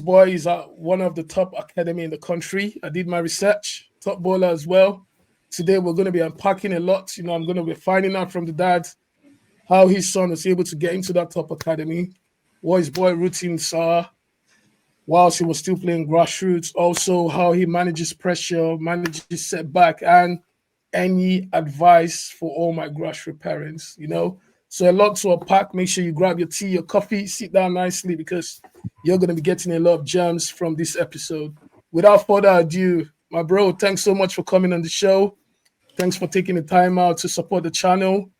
boy is at one of the top academy in the country. I did my research, top bowler as well. Today we're going to be unpacking a lot. I'm going to be finding out from the dad how his son was able to get into that top academy, what his boy routines are whilst he was still playing grassroots, also how he manages pressure, manages setback, and any advice for all my grassroots parents. So a lot to unpack. Make sure you grab your tea, your coffee, sit down nicely because you're going to be getting a lot of gems from this episode. Without further ado, my bro, thanks so much for coming on the show. Thanks for taking the time out to support the channel.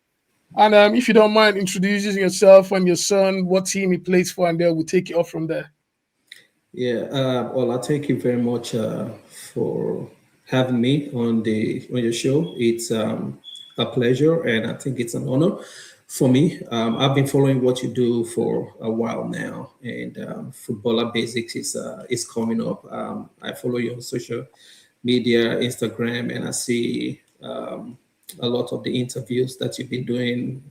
And if you don't mind introducing yourself and your son, what team he plays for, and then we'll take it off from there. Yeah, well, I thank you very much for having me on your show. It's a pleasure, and I think it's an honor for me. I've been following what you do for a while now, and Footballer Basics is coming up. I follow you on social media, Instagram, and I see a lot of the interviews that you've been doing,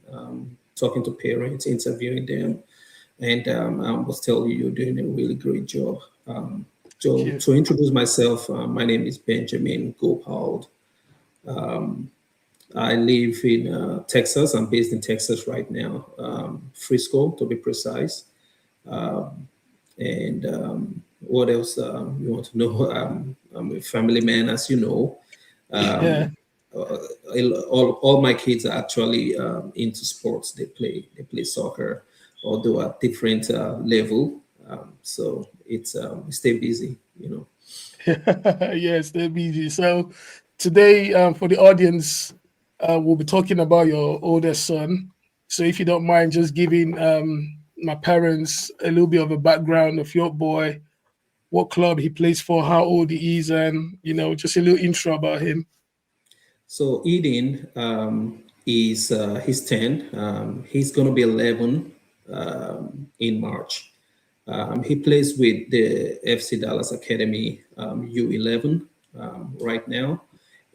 talking to parents, interviewing them. And I was telling you, you're doing a really great job. So, to introduce myself, my name is Benjamin Gopald. I live in Texas. I'm based in Texas right now, Frisco to be precise. And what else you want to know? I'm a family man, as you know. Yeah. All my kids are actually into sports. They play soccer, although at different level. So it's stay busy. Yes, they're busy. So today, for the audience, we'll be talking about your oldest son. So if you don't mind, just giving my parents a little bit of a background of your boy, what club he plays for, how old he is, and just a little intro about him. So Eden is he's 10. He's gonna be 11 in March. He plays with the FC Dallas Academy U11 right now,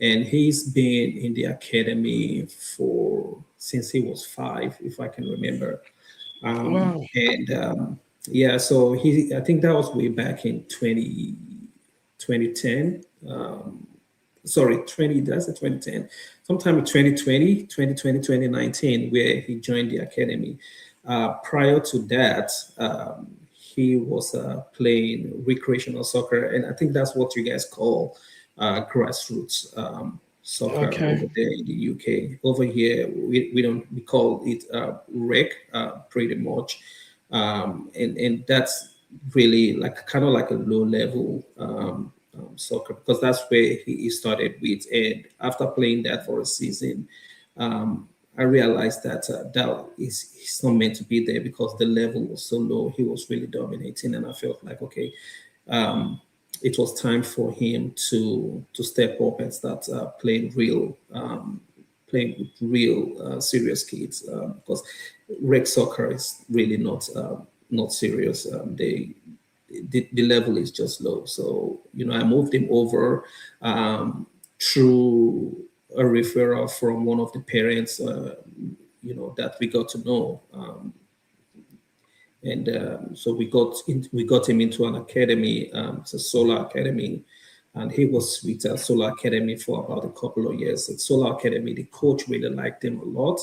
and he's been in the academy for since he was 5, if I can remember. Wow. And yeah, so I think that was way back in 2010. Sorry, 20, that's a 2010. Sometime in 2020, where he joined the academy. Prior to that, he was playing recreational soccer, and I think that's what you guys call grassroots soccer Okay. over there in the UK. Over here, we call it rec, pretty much, and that's really like kind of like a low level soccer because that's where he started with. And after playing that for a season, I realized that that is he's not meant to be there because the level was so low. He was really dominating, and I felt like okay, it was time for him to step up and start playing with real serious kids because rec soccer is really not serious. The level is just low. So I moved him over through a referral from one of the parents, that we got to know, and so we got him into an academy. It's a Solar Academy, and he was with Solar Academy for about a couple of years. At Solar Academy, the coach really liked him a lot,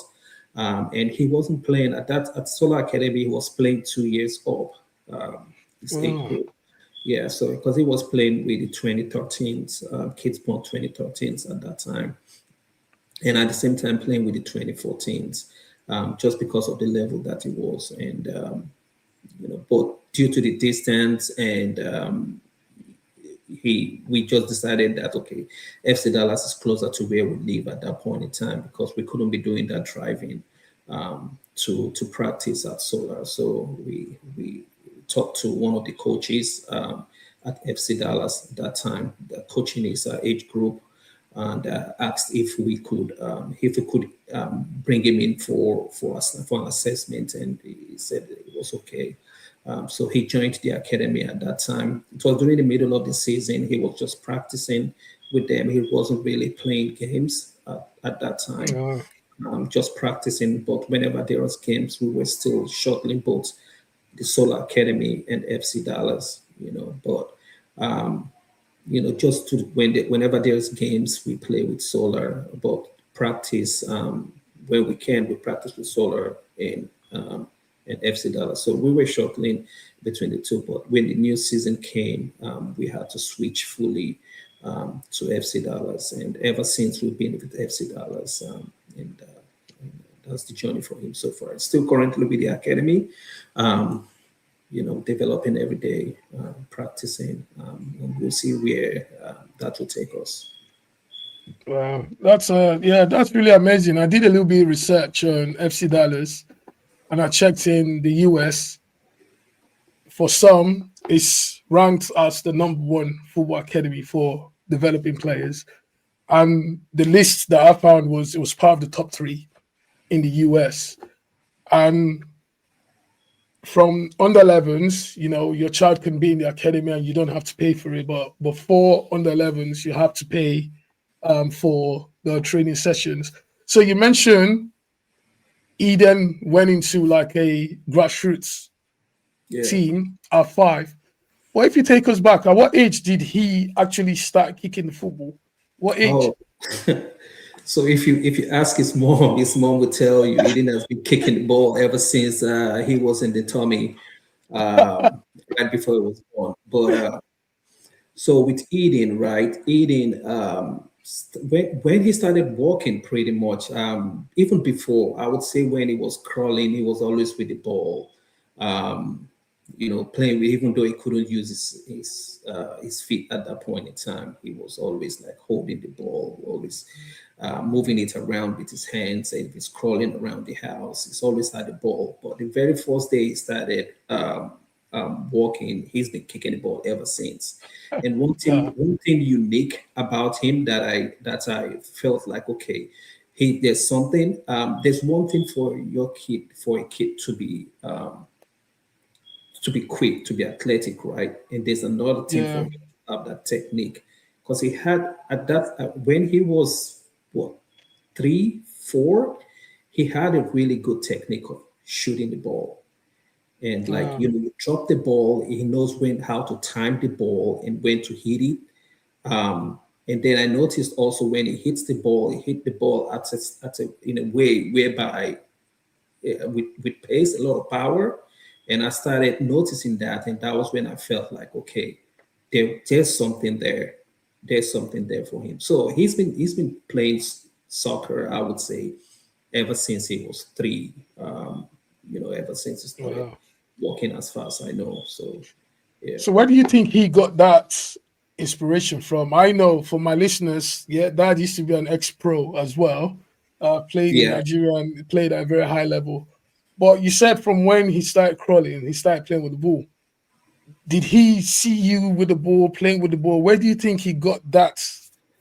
and he wasn't playing at Solar Academy. He was playing 2 years up. The state Oh, group. Yeah, so because he was playing with the 2013s, kids born 2013s at that time, and at the same time playing with the 2014s, just because of the level that he was, and but due to the distance and we just decided that okay, FC Dallas is closer to where we live at that point in time because we couldn't be doing that driving to practice at Solar. So we talked to one of the coaches at FC Dallas at that time, the coaching his age group, and asked if we could bring him in for an assessment, and he said it was okay. So he joined the academy at that time. It was during the middle of the season. He was just practicing with them. He wasn't really playing games at that time, oh, just practicing. But whenever there was games, we were still shuttling both the Solar Academy and FC Dallas. But just to whenever there's games, we play with solar, but practice when we can, we practice with solar in FC Dallas. So we were shuttling between the two. But when the new season came, we had to switch fully to FC Dallas, and ever since we've been with FC Dallas, and that's the journey for him so far. Still currently with the academy. Developing every day, practicing, and we'll see where that will take us. Wow, that's really amazing. I did a little bit of research on FC Dallas, and I checked in the US. For some, it's ranked as the number one football academy for developing players. And the list that I found was it was part of the top three in the US. And from under 11s, your child can be in the academy and you don't have to pay for it. But before under 11s, you have to pay for the training sessions. So you mentioned Eden went into like a grassroots team at 5. Well, if you take us back, at what age did he actually start kicking the football? What age? Oh. So if you ask his mom will tell you Eden has been kicking the ball ever since he was in the tummy, right before he was born. But so with Eden, right? Eden, when he started walking, pretty much, even before, I would say when he was crawling, he was always with the ball. Playing with, even though he couldn't use his feet at that point in time, he was always like holding the ball, always moving it around with his hands, and he's crawling around the house. He's always had the ball. But the very first day he started walking, he's been kicking the ball ever since. And one thing unique about him that I felt like, okay, there's something. There's one thing for a kid to be quick, to be athletic, right? And there's another thing for him to have that technique, because he had when he was 3, 4, he had a really good technique of shooting the ball. And you drop the ball, he knows how to time the ball and when to hit it. And then I noticed also when he hits the ball, he hit the ball in a way whereby with pace, a lot of power. And I started noticing that, and that was when I felt like, okay, there's something there. There's something there for him. So he's been playing soccer, I would say, ever since he was 3. Ever since he started walking as fast as I know. So, yeah. So where do you think he got that inspiration from? I know for my listeners, Dad used to be an ex-pro as well. Played in Nigeria and played at a very high level. But you said from when he started crawling, he started playing with the ball. Did he see you with the ball, playing with the ball? Where do you think he got that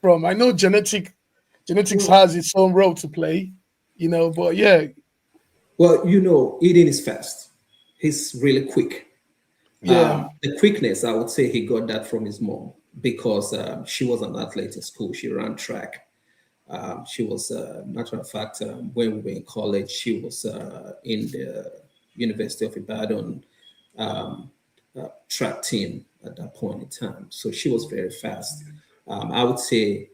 from? I know genetics has its own role to play, but yeah. Well, Eden is fast. He's really quick. Yeah. The quickness, I would say he got that from his mom, because she was an athlete in school. She ran track. She was, matter of fact, when we were in college, she was in the University of Ibadan track team at that point in time. So she was very fast. I would say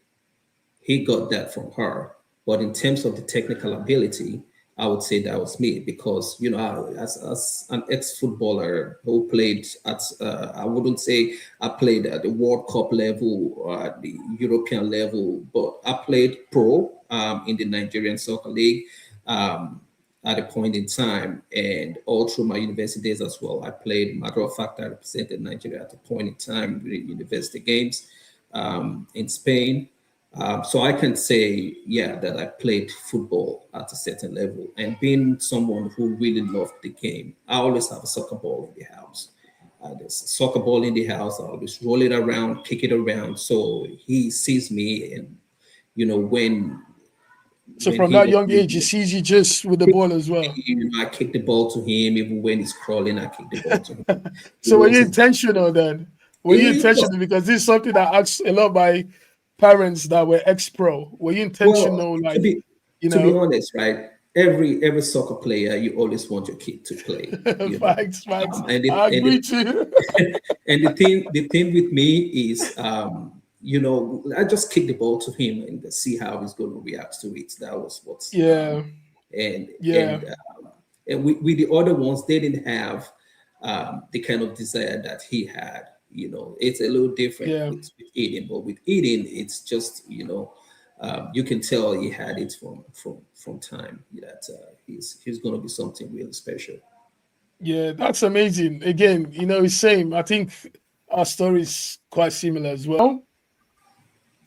he got that from her. But in terms of the technical ability, I would say that was me, because, as an ex-footballer who played at, I wouldn't say I played at the World Cup level or at the European level, but I played pro in the Nigerian Soccer League at a point in time, and all through my university days as well. I played, matter of fact, I represented Nigeria at a point in time during university games in Spain. So I can say, that I played football at a certain level, and being someone who really loved the game, I always have a soccer ball in the house. There's a soccer ball in the house. I always roll it around, kick it around. So he sees me, and when from that young age, he sees you just with the ball as well. I kick the ball to him. Even when he's crawling, I kick the ball to him. So were you intentional then? Were you intentional? Because this is something that asks a lot of my parents that were ex-pro. Were you intentional? Well, to be honest, right? every soccer player, you always want your kid to play, Facts, facts. and it, I and agree it, too. and the thing with me is, I just kick the ball to him and see how he's going to react to it. That was what's Yeah, and yeah, and and with the other ones, they didn't have the kind of desire that he had. It's a little different yeah, with Eden, but with Eden, it's just you can tell he had it from time that he's going to be something really special. yeah. That's amazing. Again, it's same. I think our story is quite similar as well.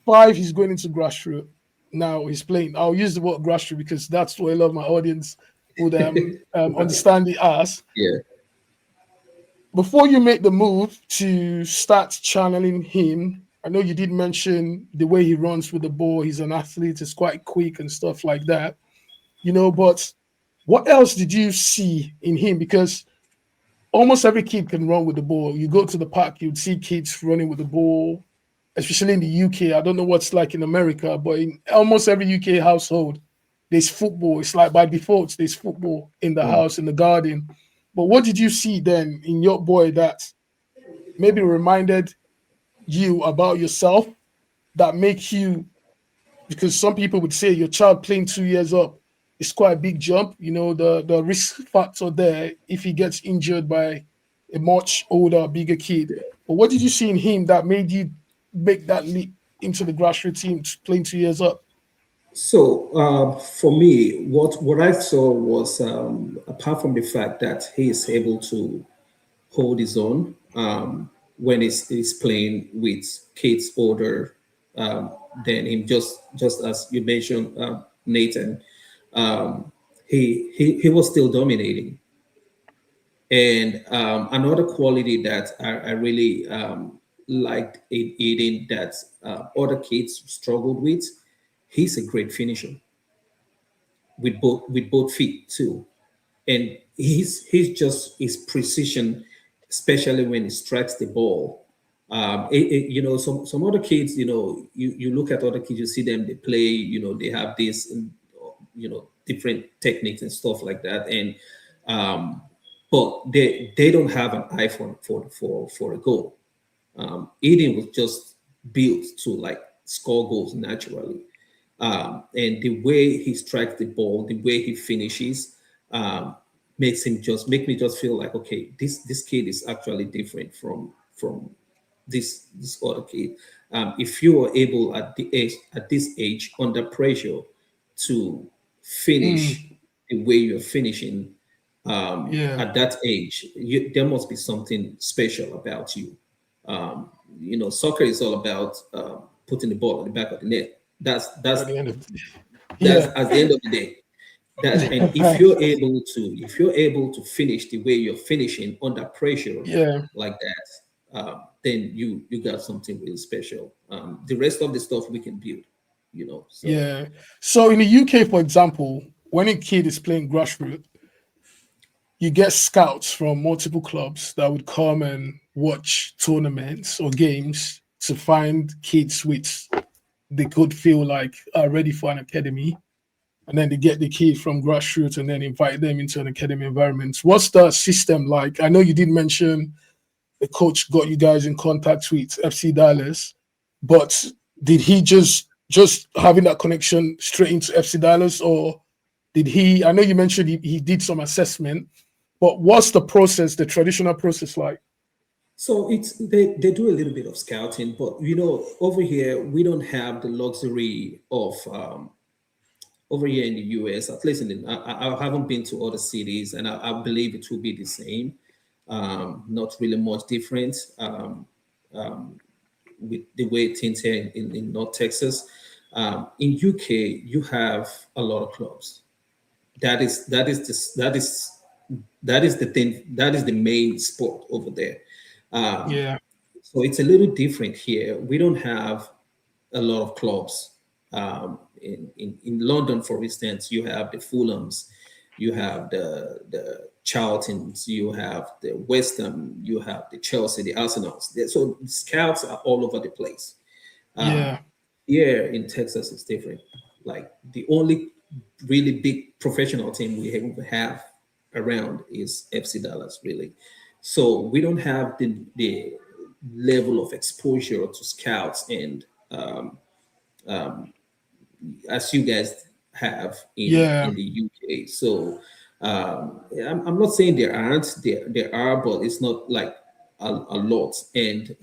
Five, he's going into grassroots. Now he's playing. I'll use the word grassroots because that's what a lot of my audience would understand it as. Yeah. Before you make the move to start channeling him, I know you did mention the way he runs with the ball. He's an athlete, he's quite quick and stuff like that. But what else did you see in him? Because almost every kid can run with the ball. You go to the park, you'd see kids running with the ball, especially in the UK. I don't know what's like in America, but in almost every UK household, there's football. It's like by default, there's football in the Mm. house, in the garden. But what did you see then in your boy that maybe reminded you about yourself that make you, because some people would say your child playing 2 years up is quite a big jump. The risk factor there if he gets injured by a much older, bigger kid. But what did you see in him that made you make that leap into the grassroots team playing 2 years up? So for me, what I saw was, apart from the fact that he is able to hold his own when he's playing with kids older than him, just as you mentioned, Nathan, um, he was still dominating. And another quality that I really liked in Eden that other kids struggled with, he's a great finisher with both feet too. And he's just his precision, especially when he strikes the ball. Some other kids, you look at other kids, you see them, they play, they have this, different techniques and stuff like that, and but they don't have an eye for a goal. Eden was just built to like score goals naturally, and the way he strikes the ball, the way he finishes, um, make me just feel like, okay, this kid is actually different from this other kid. If you are able at this age under pressure to finish Mm, the way you're finishing yeah, at that age, there must be something special about you. Soccer is all about putting the ball at the back of the net. That's that's at the end of the day. that's Yeah. at the end of the day. And if Facts. you're able to finish the way you're finishing under pressure Yeah. like that, then you got something really special. The rest of the stuff we can build, So Yeah. So in the UK, for example, when a kid is playing grassroots, you get scouts from multiple clubs that would come and watch tournaments or games to find kids which they could feel like are ready for an academy. And then they get the kid from grassroots and then invite them into an academy environment. What's the system like? I know you did mention the coach got you guys in contact with FC Dallas, but did he just having that connection straight into FC Dallas, or did he? I know you mentioned he did some assessment, but what's the process, the traditional process like? it's they do a little bit of scouting, but over here we don't have the luxury of over here in the US, at least I haven't been to other cities, and I believe it will be the same. Not really much different with the way things here in North Texas. In UK, you have a lot of clubs. That is the thing. That is the main sport over there. Um, Yeah, so it's a little different here. We don't have a lot of clubs. In London, for instance, you have the Fulhams, you have the Charltons, you have the West Ham, you have the Chelsea, the Arsenals. So the scouts are all over the place. Um, yeah, Here in Texas, it's different. Like the only really big professional team we have around is FC Dallas, really. So we don't have the level of exposure to scouts and as you guys have Yeah. in the UK. So I'm not saying there aren't, there are, but it's not like a lot. And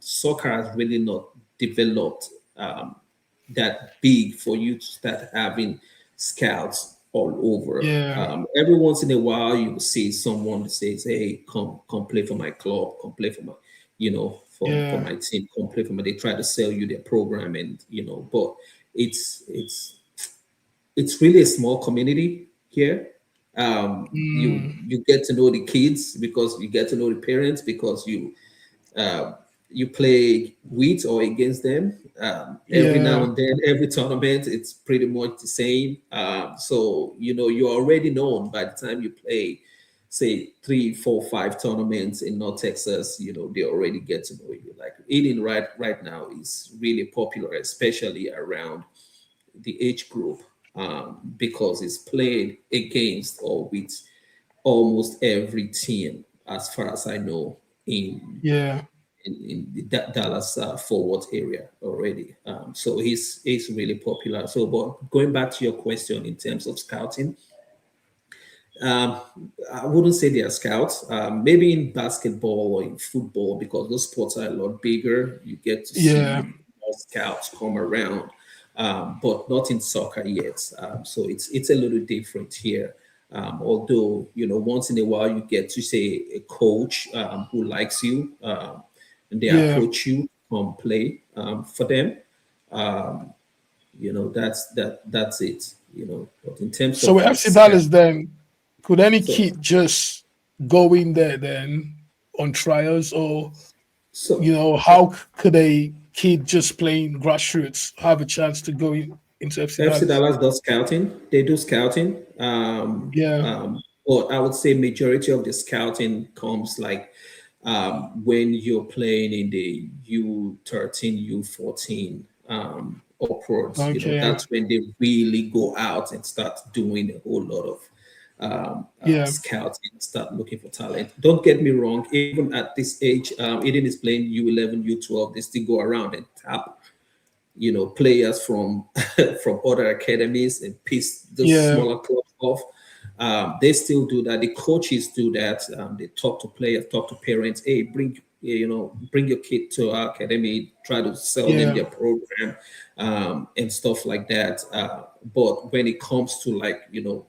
soccer has really not developed that big for you to start having scouts all over. Yeah. Every once in a while, you will see someone that says, "Hey, come play for my club, come play for my, for Yeah. my team, come play for my." They try to sell you their program, and but it's it's it's really a small community here. You get to know the kids because you get to know the parents because uh, you play with or against them. Every now Yeah. and then, every tournament, it's pretty much the same. So you're already known by the time you play, say 3, 4, 5 tournaments in North Texas. They already get to know you. Like eating right now is really popular, especially around the age group, because it's played against or with almost every team, as far as I know, Yeah. in the Dallas Fort Worth area already. So he's really popular. So, but going back to your question in terms of scouting, um, I wouldn't say they are scouts. Maybe in basketball or in football, because those sports are a lot bigger. You get to Yeah. see more scouts come around, but not in soccer yet. So it's a little different here. Although once in a while you get to say a coach who likes you, and they Yeah. approach you to come play for them. That's it. But in terms So of with like FC scout, Dallas, then could any so kid just go in there then on trials, or so how could a kid just playing grassroots have a chance to go into FC FC Dallas? Dallas does scouting. They do scouting. Yeah. But I would say majority of the scouting comes like when you're playing in the U13, U14 upwards. Okay. That's when they really go out and start doing a whole lot of Yeah. scouting, start looking for talent. Don't get me wrong. Even at this age, Eden is playing U11, U12. They still go around and tap players from from other academies and piss those Yeah. smaller clubs off. They still do that. The coaches do that. They talk to players, talk to parents. Hey, bring your kid to our academy. Try to sell them Yeah. their program and stuff like that. But when it comes to like when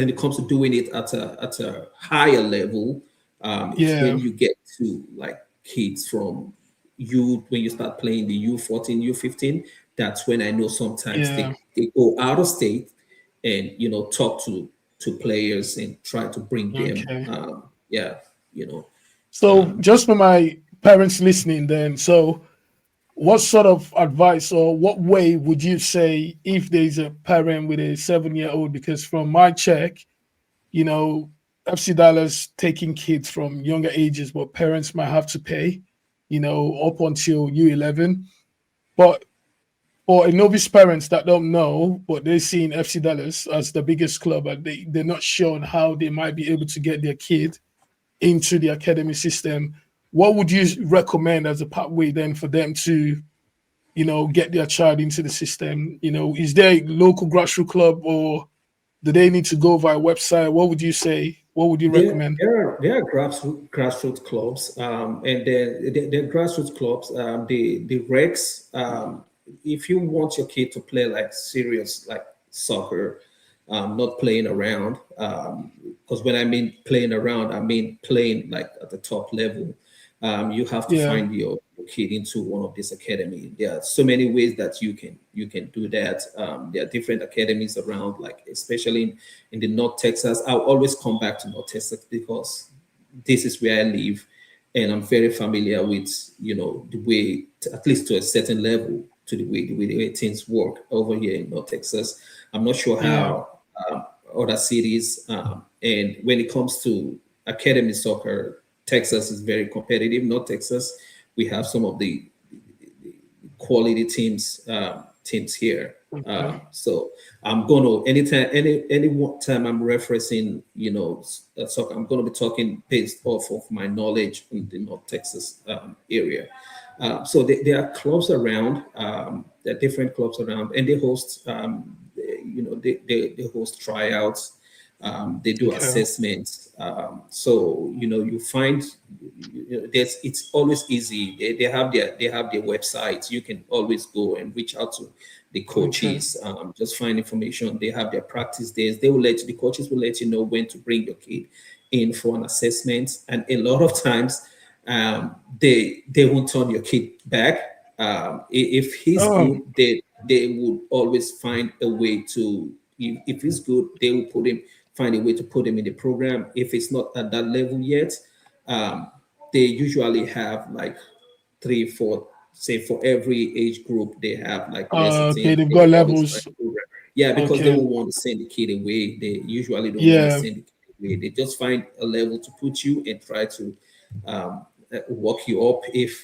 it comes to doing it at a higher level, it's when Yeah. you get to like kids from when you start playing the U14, U15. That's when I know sometimes Yeah. they go out of state and talk to players and try to bring them. Okay. Yeah, you know. So Um, just for my parents listening, then, so what sort of advice or what way would you say if there's a parent with a 7-year-old? Because from my check, you know, FC Dallas taking kids from younger ages, but parents might have to pay, up until U11. But for a novice parents that don't know, but they're seeing FC Dallas as the biggest club, and they're not sure on how they might be able to get their kid into the academy system, what would you recommend as a pathway then for them to, get their child into the system? Is there a local grassroots club, or do they need to go via website? What would you say? What would you There, recommend? there are grassroots clubs, and the grassroots clubs, the Rex. If you want your kid to play like serious like soccer, not playing around, because when I mean playing around, I mean playing like at the top level. You have to Yeah. find your kid into one of these academy. There are so many ways that you can do that. There are different academies around, like especially in the North Texas. I'll always come back to North Texas because this is where I live, and I'm very familiar with the way, at least to a certain level, to the way things work over here in North Texas. I'm not sure Yeah. how other cities, and when it comes to academy soccer, Texas is very competitive. North Texas, we have some of the quality teams here. Okay. So I'm gonna any one time I'm referencing, soccer, I'm gonna be talking based off of my knowledge in the North Texas area. So there are clubs around. There are different clubs around, and they host, they host tryouts. They do Okay. assessments. So you find it's always easy. They have their websites. You can always go and reach out to the Okay. coaches. Just find information. They have their practice days. The coaches will let you know when to bring your kid in for an assessment. And a lot of times, they won't turn your kid back. If he's Oh, good, they would always find a way to. If he's good, they will find a way to put him in the program. If it's not at that level yet, um, they usually have like three, four, say for every age group, they have like lesson okay. team. They've They got will always find levels. a program. Yeah, because they Okay. will want to send the kid away. They usually don't want to Yeah. send the kid away. They just find a level to put you and try to work you up if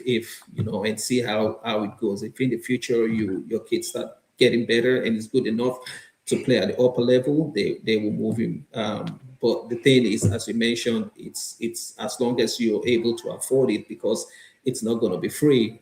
and see how it goes. If in the future your kids start getting better and is good enough to play at the upper level, they will move him. But the thing is, as you mentioned, it's as long as you're able to afford it, because it's not going to be free.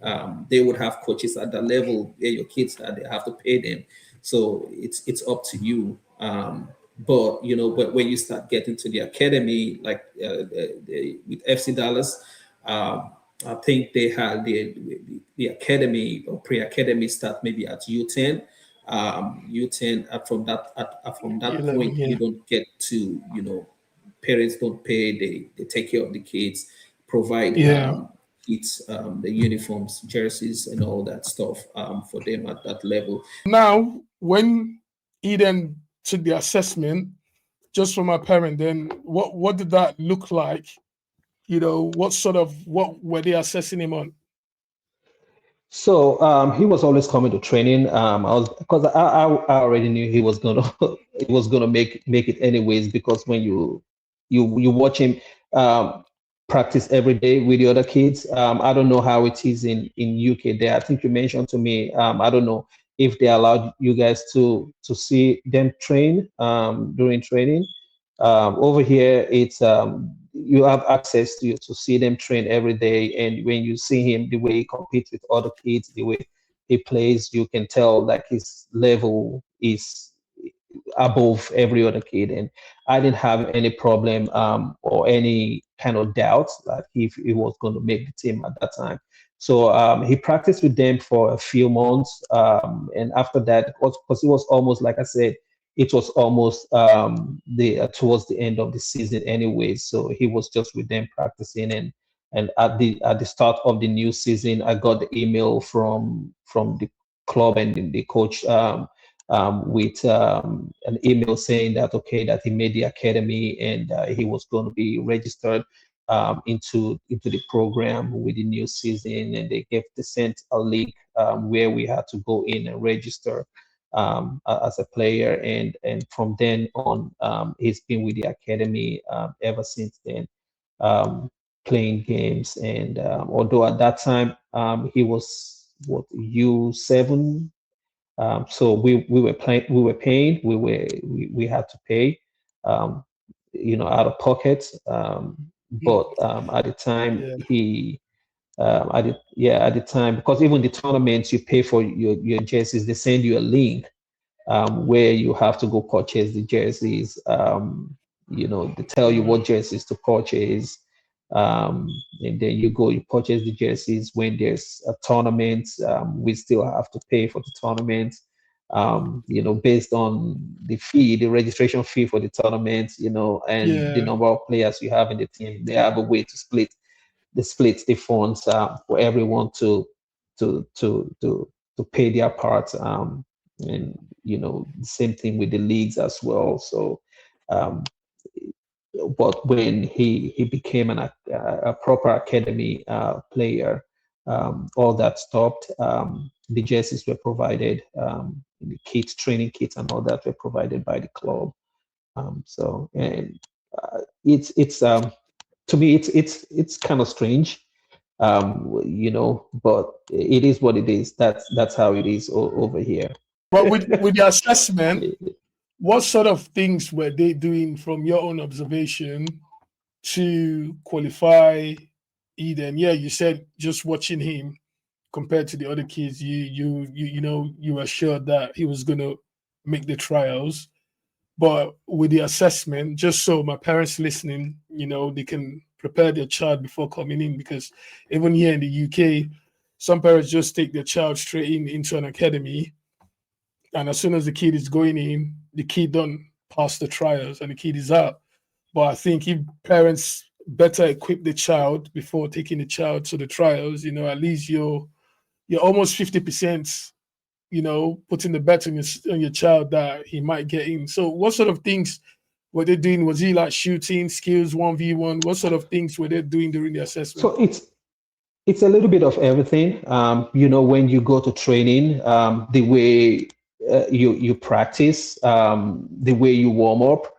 They would have coaches at that level where your kids are; they have to pay them. So it's up to you. But when you start getting to the academy, like with FC Dallas, I think they had the academy or pre-academy start maybe at U10. U10 from that 11. point, you Yeah. don't get to, parents don't pay. They take care of the kids, provide Yeah. kids the uniforms, jerseys, and all that stuff for them at that level. Now, when he then took the assessment, just for my parent, then what did that look like? What were they assessing him on? So he was always coming to training. I was because I already knew he was gonna he was gonna make it anyways, because when you watch him um, practice every day with the other kids. I don't know how it is in UK there. I think you mentioned to me. I don't know if they allowed you guys to see them train during training. Over here, it's you have access to see them train every day, and when you see him, the way he competes with other kids, the way he plays, you can tell like his level is above every other kid. And I didn't have any problem or any kind of doubts that he was going to make the team at that time. So he practiced with them for a few months, and after that, because it was almost like I said, it was almost the towards the end of the season anyway. So he was just with them practicing, and at the start of the new season, I got the email from the club and the coach with an email saying that okay, that he made the academy and he was going to be registered into the program with the new season, and they sent a link where we had to go in and register as a player, and from then on, he's been with the academy ever since then, um, playing games. And although at that time he was what U7, so we were paying, we had to pay, um, out of pocket. Hmm. But at the time Yeah. at the time, because even the tournaments you pay for your jerseys, they send you a link where you have to go purchase the jerseys. They tell you Yeah. what jerseys to purchase. And then you go, you purchase the jerseys. When there's a tournament, we still have to pay for the tournament. Based on the fee, the registration fee for the tournament, and the Yeah. number of players you have in the team, they have a way to split the funds for everyone to to to to pay their part. And the same thing with the leagues as well. So, um, but when he became a proper academy player, all that stopped. The jerseys were provided, the kits, training kits, and all that were provided by the club. So, and it's to me it's kind of strange But it is what it is. That's how it is over here. But with the assessment, what sort of things were they doing from your own observation to qualify Eden? Yeah, you said just watching him compared to the other kids, you were sure that he was gonna make the trials. But with the assessment, just so my parents listening, they can prepare their child before coming in, because even here in the UK, some parents just take their child straight into an academy, and as soon as the kid is going in, the kid don't pass the trials and the kid is out. But I think if parents better equip the child before taking the child to the trials, at least you're almost 50%, putting the bet on your child that he might get in. So what sort of things were they doing? Was he like shooting skills 1v1? What sort of things were they doing during the assessment? So it's a little bit of everything. When you go to training, the way you practice, the way you warm up,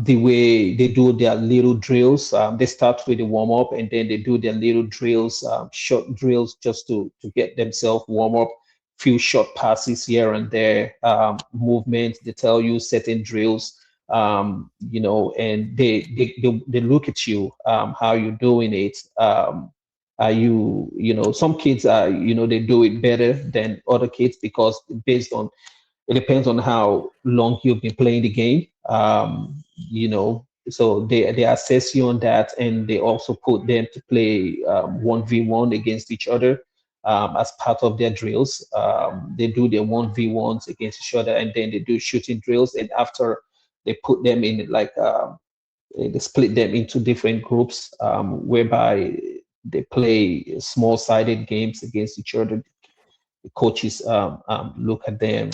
the way they do their little drills. They start with the warm up and then they do their little drills, short drills, just to get themselves warm up. Few short passes here and there, movements. They tell you certain drills, and they look at you, how you're doing it. Are some kids are, they do it better than other kids, because it depends on how long you've been playing the game. So they assess you on that, and they also put them to play 1v1 against each other, as part of their drills. They do their 1v1s against each other, and then they do shooting drills. And after, they put them in they split them into different groups, whereby they play small-sided games against each other. The coaches look at them,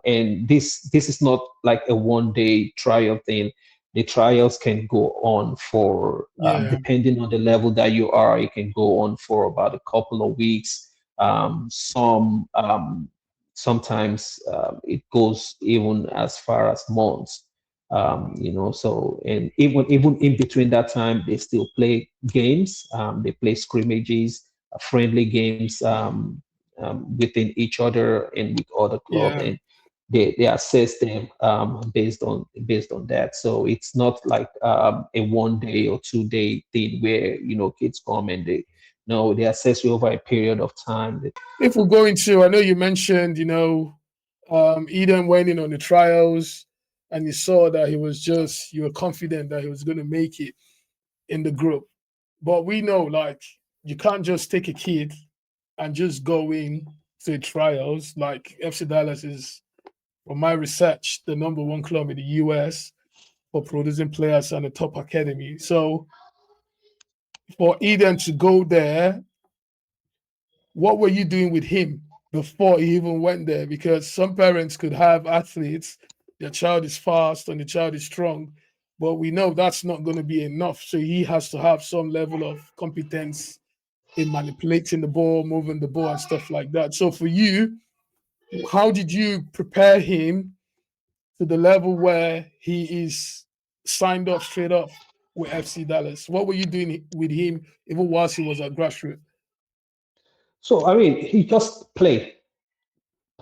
and this is not like a one-day trial thing. The trials can go on for, depending on the level that you are, it can go on for about a couple of weeks. Sometimes it goes even as far as months. So, and even in between that time, they still play games. They play scrimmages, friendly games, within each other and with other clubs, and they assess them, based on that. So it's not like a 1 day or 2 day thing where kids come and they assess you over a period of time. If we're going to, I know you mentioned, Eden went in on the trials and you saw that you were confident that he was going to make it in the group. But we know, like, you can't just take a kid and just go in to trials. Like, FC Dallas is, from my research, the #1 club in the US for producing players and a top academy. So for Eden to go there, what were you doing with him before he even went there? Because some parents could have athletes, their child is fast and the child is strong, but we know that's not going to be enough. So he has to have some level of competence in manipulating the ball, moving the ball, and stuff like that. So for you, how did you prepare him to the level where he is signed up straight off with FC Dallas? What were you doing with him even whilst he was at grassroots? So I mean, he just play,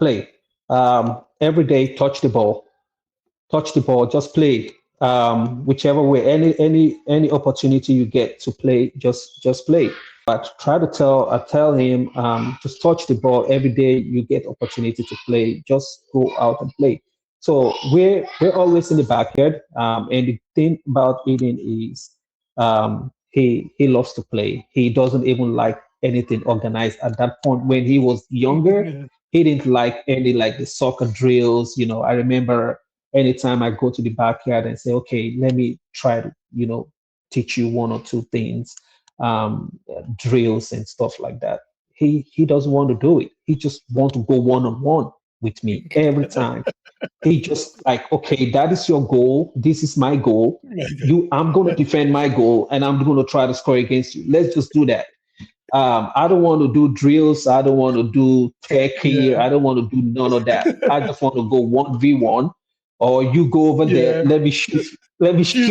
every day. Touch the ball, just play, whichever way, any opportunity you get to play, just play. But try to tell him, just touch the ball every day. You get opportunity to play, just go out and play. So we're always in the backyard, and the thing about Eden is, he loves to play. He doesn't even like anything organized. At that point, when he was younger, he didn't like any, like, the soccer drills. I remember anytime I go to the backyard and say, okay, let me try to, teach you one or two things, drills and stuff like that. He doesn't want to do it. He just want to go one-on-one with me every time. He just like, okay, that is your goal. This is my goal. I'm going to defend my goal, and I'm going to try to score against you. Let's just do that. I don't want to do drills. I don't want to do techie. I don't want to do none of that. I just want to go 1v1, or you go over there. Let me shoot.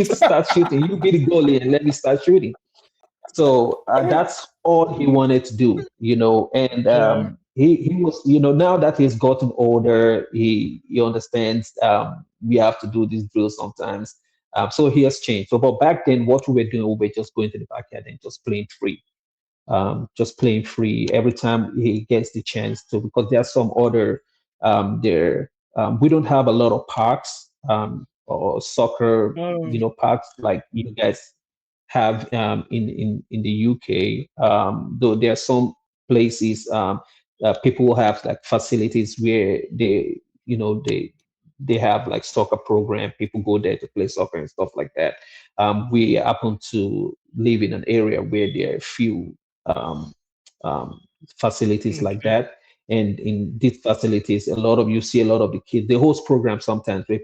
Start shooting. You be the goalie and let me start shooting. So that's all he wanted to do, and Yeah. he was, now that he's gotten older, he understands, we have to do these drills sometimes. So he has changed. So, but back then, what we were doing, we were just going to the backyard and just playing free every time he gets the chance to, because there are some other there we don't have a lot of parks, or soccer, Oh, parks like you guys have in the UK. Though there are some places, people will have like facilities where they have like soccer program. People go there to play soccer and stuff like that. We happen to live in an area where there are few um, um, facilities like okay. that. And in these facilities, you see a lot of the kids. They host programs sometimes where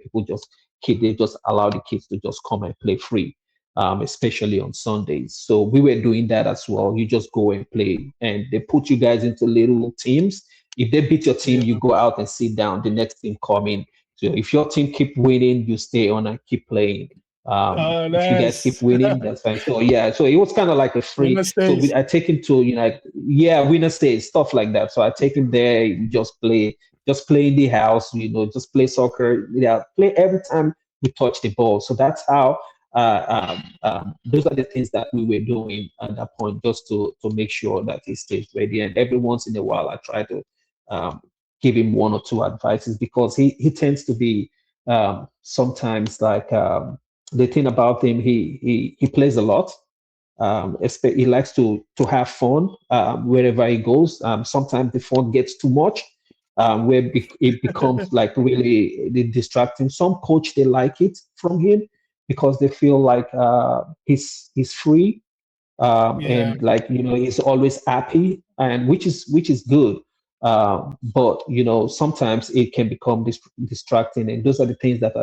they just allow the kids to just come and play free, especially on Sundays. So we were doing that as well. You just go and play, and they put you guys into little teams. If they beat your team, Yeah. you go out and sit down. The next team come in. So if your team keep winning, you stay on and keep playing. Oh, If you guys keep nice. winning, that's fine. So yeah, so it was kind of like a free. Winner So stays. I take him to, like, yeah, winner stays, stuff like that. So I take him there, we just play in the house, just play soccer. Yeah, play every time we touch the ball. So that's how. Those are the things that we were doing at that point, just to make sure that he stays ready. And every once in a while, I try to um, give him one or two advices, because he tends to be sometimes like. The thing about him, he plays a lot. He likes to have fun wherever he goes. Sometimes the fun gets too much, where it becomes like really distracting. Some coach, they like it from him because they feel like he's free, Yeah. and like, he's always happy, and which is good. But sometimes it can become distracting, and those are the things that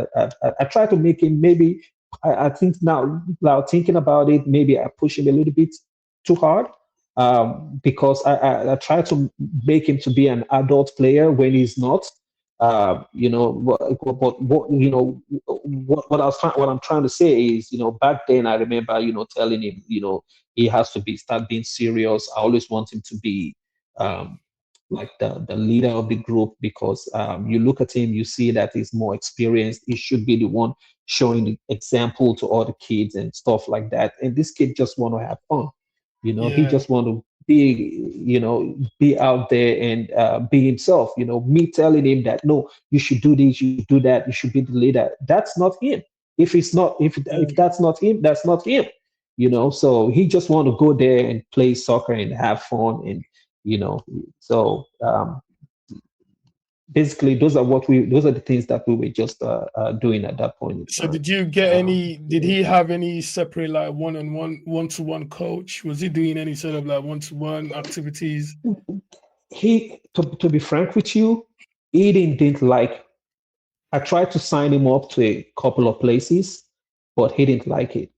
I try to make him. Maybe I think now thinking about it, maybe I push him a little bit too hard, because I try to make him to be an adult player when he's not. But what I'm trying to say is, back then I remember, telling him, he has to start being serious. I always want him to be um, like the leader of the group, because you look at him, you see that he's more experienced. He should be the one showing the example to other kids and stuff like that. And this kid just want to have fun. He Yeah. just want to be out there and be himself. Me telling him that, no, you should do this, you should do that, you should be the leader. That's not him. If Yeah. that's not him, that's not him. So he just want to go there and play soccer and have fun, and you know so basically those are the things that we were just doing at that point in So time. did you get um, any, did he have any separate like one-on-one, one-to-one coach? Was he doing any sort of like one-to-one activities? to be frank with you, Eden didn't like. I tried to sign him up to a couple of places, but he didn't like it.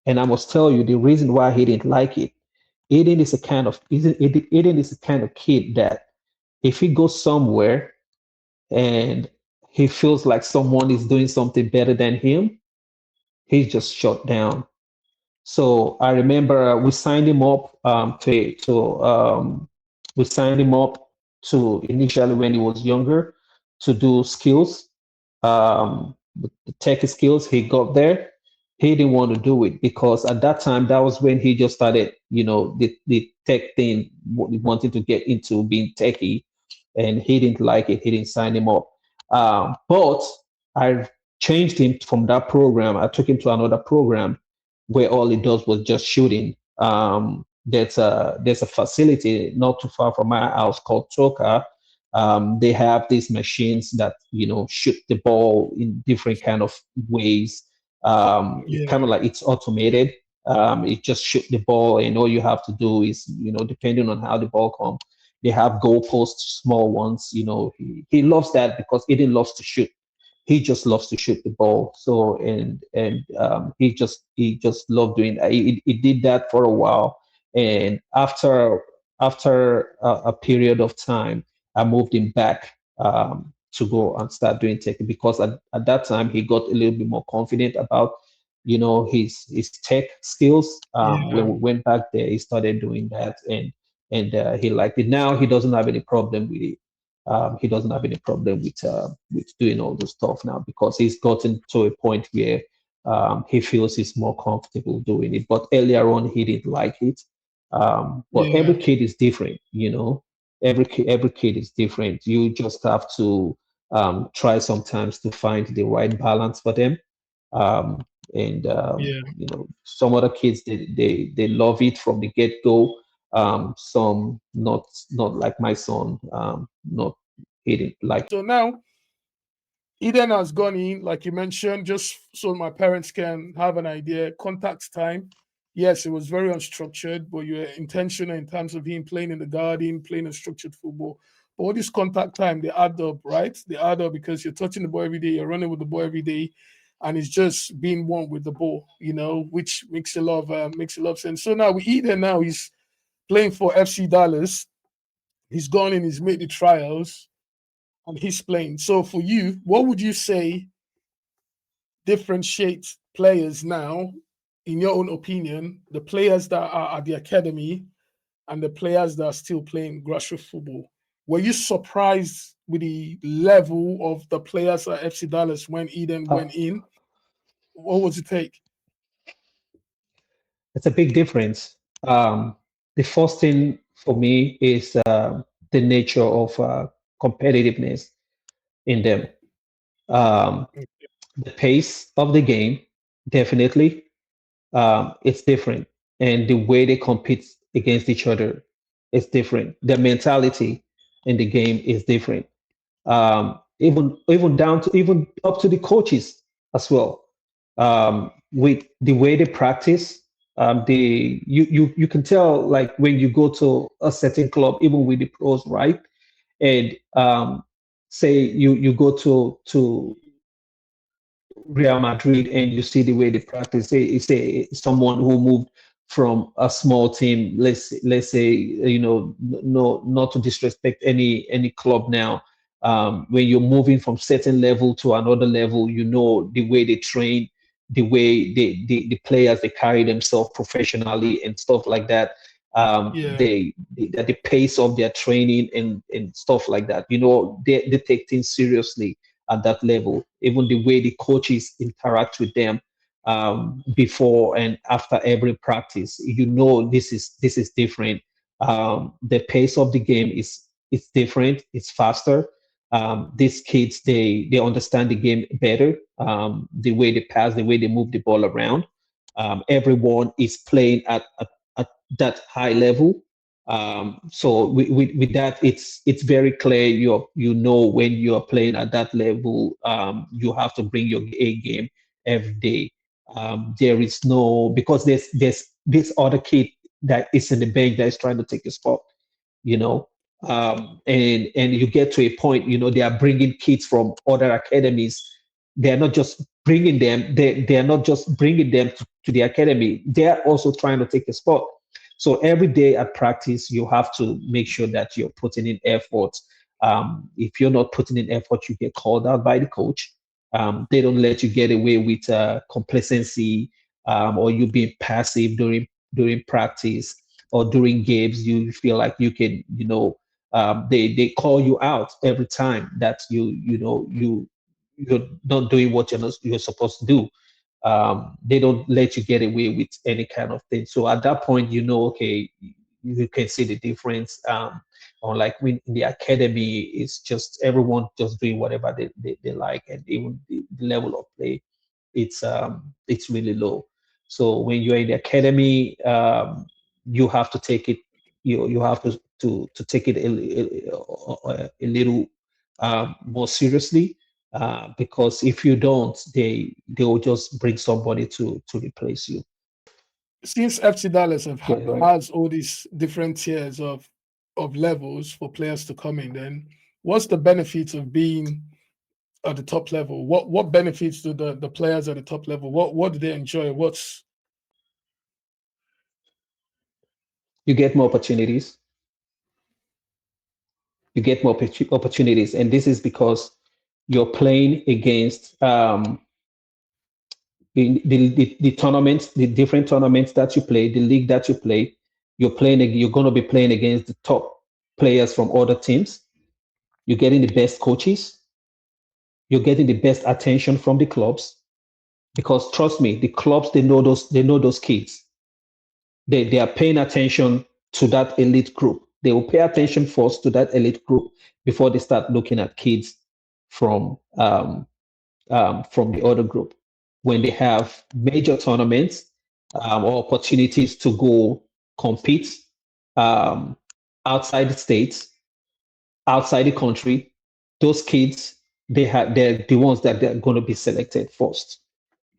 And I must tell you the reason why he didn't like it. Eden is the kind of kid that if he goes somewhere and he feels like someone is doing something better than him, he's just shut down. So I remember we signed him up we signed him up to initially when he was younger to do skills, the tech skills. He got there. He didn't want to do it because at that time that was when he just started, the tech thing, wanting to get into being techie, and he didn't like it. He didn't sign him up. But I changed him from that program. I took him to another program where all he does was just shooting. There's a facility not too far from my house called Toka. They have these machines that shoot the ball in different kind of ways. It's kind Yeah. of like it's automated. It just shoot the ball, and all you have to do is, depending on how the ball comes, they have goalposts, small ones. He loves that because Eden loves to shoot. He just loves to shoot the ball. So he just loved doing that. He did that for a while, and after a period of time, I moved him back to go and start doing tech because at that time he got a little bit more confident about his tech skills. When Yeah. we went back there, he started doing that, and he liked it. Now he doesn't have any problem with it. He doesn't have any problem with doing all this stuff now, because he's gotten to a point where he feels he's more comfortable doing it. But earlier on, he didn't like it. But every Yeah. kid is different. Every kid is different. You just have to try sometimes to find the right balance for them. Um, and Yeah. some other kids, they love it from the get go. Some not like my son. Not he didn't like. So now Eden has gone in, like you mentioned, just so my parents can have an idea. Contact time. Yes, it was very unstructured, but you were intentional in terms of him playing in the garden, playing a structured football. But all this contact time, they add up, right? They add up because you're touching the ball every day, you're running with the ball every day, and it's just being one with the ball, which makes a lot of sense. So now with Eden, now he's playing for FC Dallas. He's gone in, he's made the trials, and he's playing. So for you, what would you say differentiates players now, in your own opinion, the players that are at the academy and the players that are still playing grassroots football? Were you surprised with the level of the players at FC Dallas when Eden Uh, went in? What was it take? it's a big difference. The first thing for me is the nature of competitiveness in them. Um, the pace of the game, definitely, it's different, and the way they compete against each other is different. Their mentality in the game is different. Even down to even up to the coaches as well. With the way they practice, you can tell, like when you go to a certain club, even with the pros, right? And say you go to Real Madrid and you see the way they practice. Say someone who moved from a small team. Let's say no, not to disrespect any club now. When you're moving from certain level to another level, the way they train, the way the players, they carry themselves professionally and stuff like that. Yeah, The pace of their training and stuff like that. They take things seriously at that level. Even the way the coaches interact with them before and after every practice, this is different. The pace of the game is different. It's faster. These kids, they understand the game better. The way they pass, the way they move the ball around. Everyone is playing at that high level. So with that, it's very clear. When you're playing at that level, you have to bring your A game every day. There is no, because there's this other kid that is in the bench that is trying to take your spot. You know, and you get to a point. They are bringing kids from other academies. They are not just bringing them. They are not just bringing them to the academy. They are also trying to take a spot. So every day at practice, you have to make sure that you're putting in effort. If you're not putting in effort, you get called out by the coach. They don't let you get away with complacency, or you being passive during practice or during games. You feel like you can, they call you out every time that you're not doing what you're supposed to do. They don't let you get away with any kind of thing. So at that point, okay, you can see the difference. On like in the academy, it's just everyone just doing whatever they like, and even the level of play, it's really low. So when you're in the academy, you have to take it. You have to take it a little more seriously, because if you don't, they will just bring somebody to replace you. since FC Dallas Yeah, go ahead. has all these different tiers of levels for players to come in, then what's the benefits of being at the top level? What benefits do the players at the top level? What do they enjoy? What's You get more opportunities. You get more opportunities, and this is because you're playing against The tournaments, the different tournaments that you play, the league that you play, you're going to be playing against the top players from other teams. You're getting the best coaches. You're getting the best attention from the clubs, because trust me, the clubs, they know those kids. They are paying attention to that elite group. They will pay attention first to that elite group before they start looking at kids from from the other group. When they have major tournaments or opportunities to go compete um, outside the states, outside the country, those kids, they're the ones that they're going to be selected first.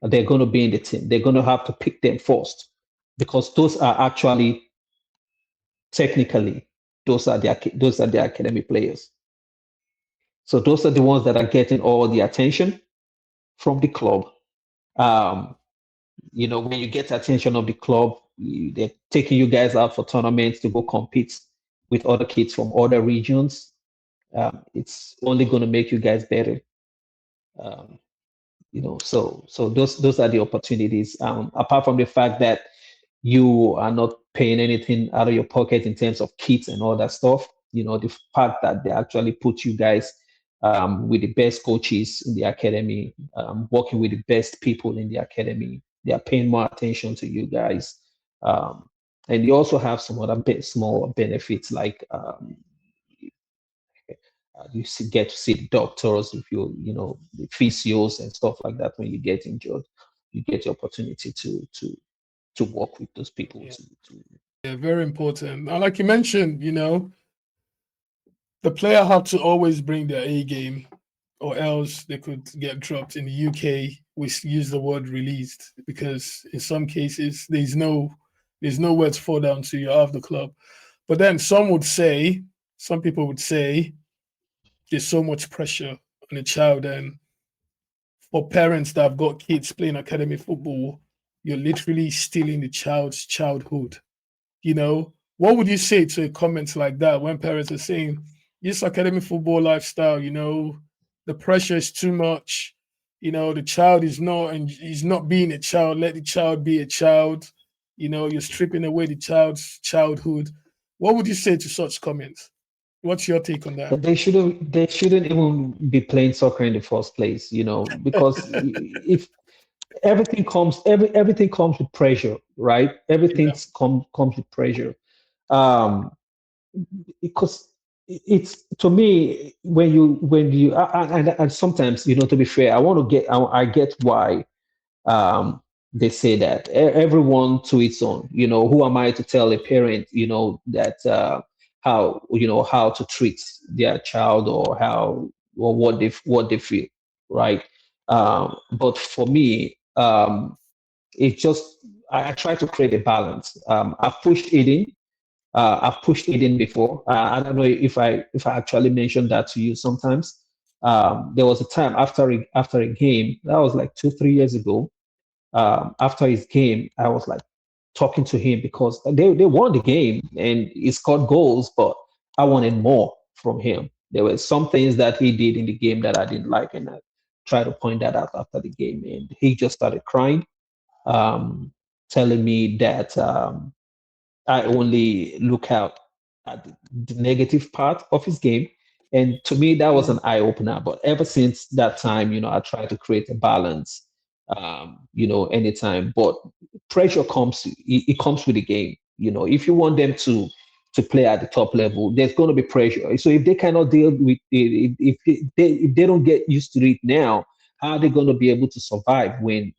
They're going to be in the team. They're going to have to pick them first, because those are actually technically, those are the academy players. So those are the ones that are getting all the attention from the club. Um, when you get attention of the club, they're taking you guys out for tournaments to go compete with other kids from other regions. It's only going to make you guys better. Um, so those are the opportunities. Apart from the fact that you are not paying anything out of your pocket in terms of kits and all that stuff. The fact that they actually put you guys with the best coaches in the academy, working with the best people in the academy. They are paying more attention to you guys. And you also have some other small benefits, like get to see the doctors, if the physios and stuff like that. When you get injured, you get the opportunity to work with those people. Yeah, To yeah, very important. And like you mentioned, the player have to always bring their A game, or else they could get dropped. In the UK, we use the word released, because in some cases there's nowhere to fall down to. You're out of the club. But then some people would say there's so much pressure on a child, and for parents that have got kids playing academy football, you're literally stealing the child's childhood. What would you say to a comment like that, when parents are saying this academy football lifestyle, the pressure is too much, the child is not being a child, let the child be a child, you're stripping away the child's childhood. What would you say to such comments? What's your take on that? they shouldn't even be playing soccer in the first place, because if everything comes with pressure, right? Everything Yeah, comes with pressure. Um, because it's, to me, when you and sometimes, to be fair, I get why they say that. Everyone to its own. Who am I to tell a parent, that how to treat their child, or how, or what they feel, right? But for me, it just I try to create a balance. I've pushed it in before. I don't know if I actually mentioned that to you sometimes. There was a time after a game that was like 2-3 years ago. After his game, I was like talking to him, because they won the game and he scored goals, but I wanted more from him. There were some things that he did in the game that I didn't like, and I tried to point that out after the game, and he just started crying, um, telling me that I only look out at the negative part of his game. And to me, that was an eye opener. But ever since that time, I try to create a balance, anytime. But pressure it comes with the game. If you want them to play at the top level, there's going to be pressure. So if they cannot deal with it, if they don't get used to it now, how are they going to be able to survive when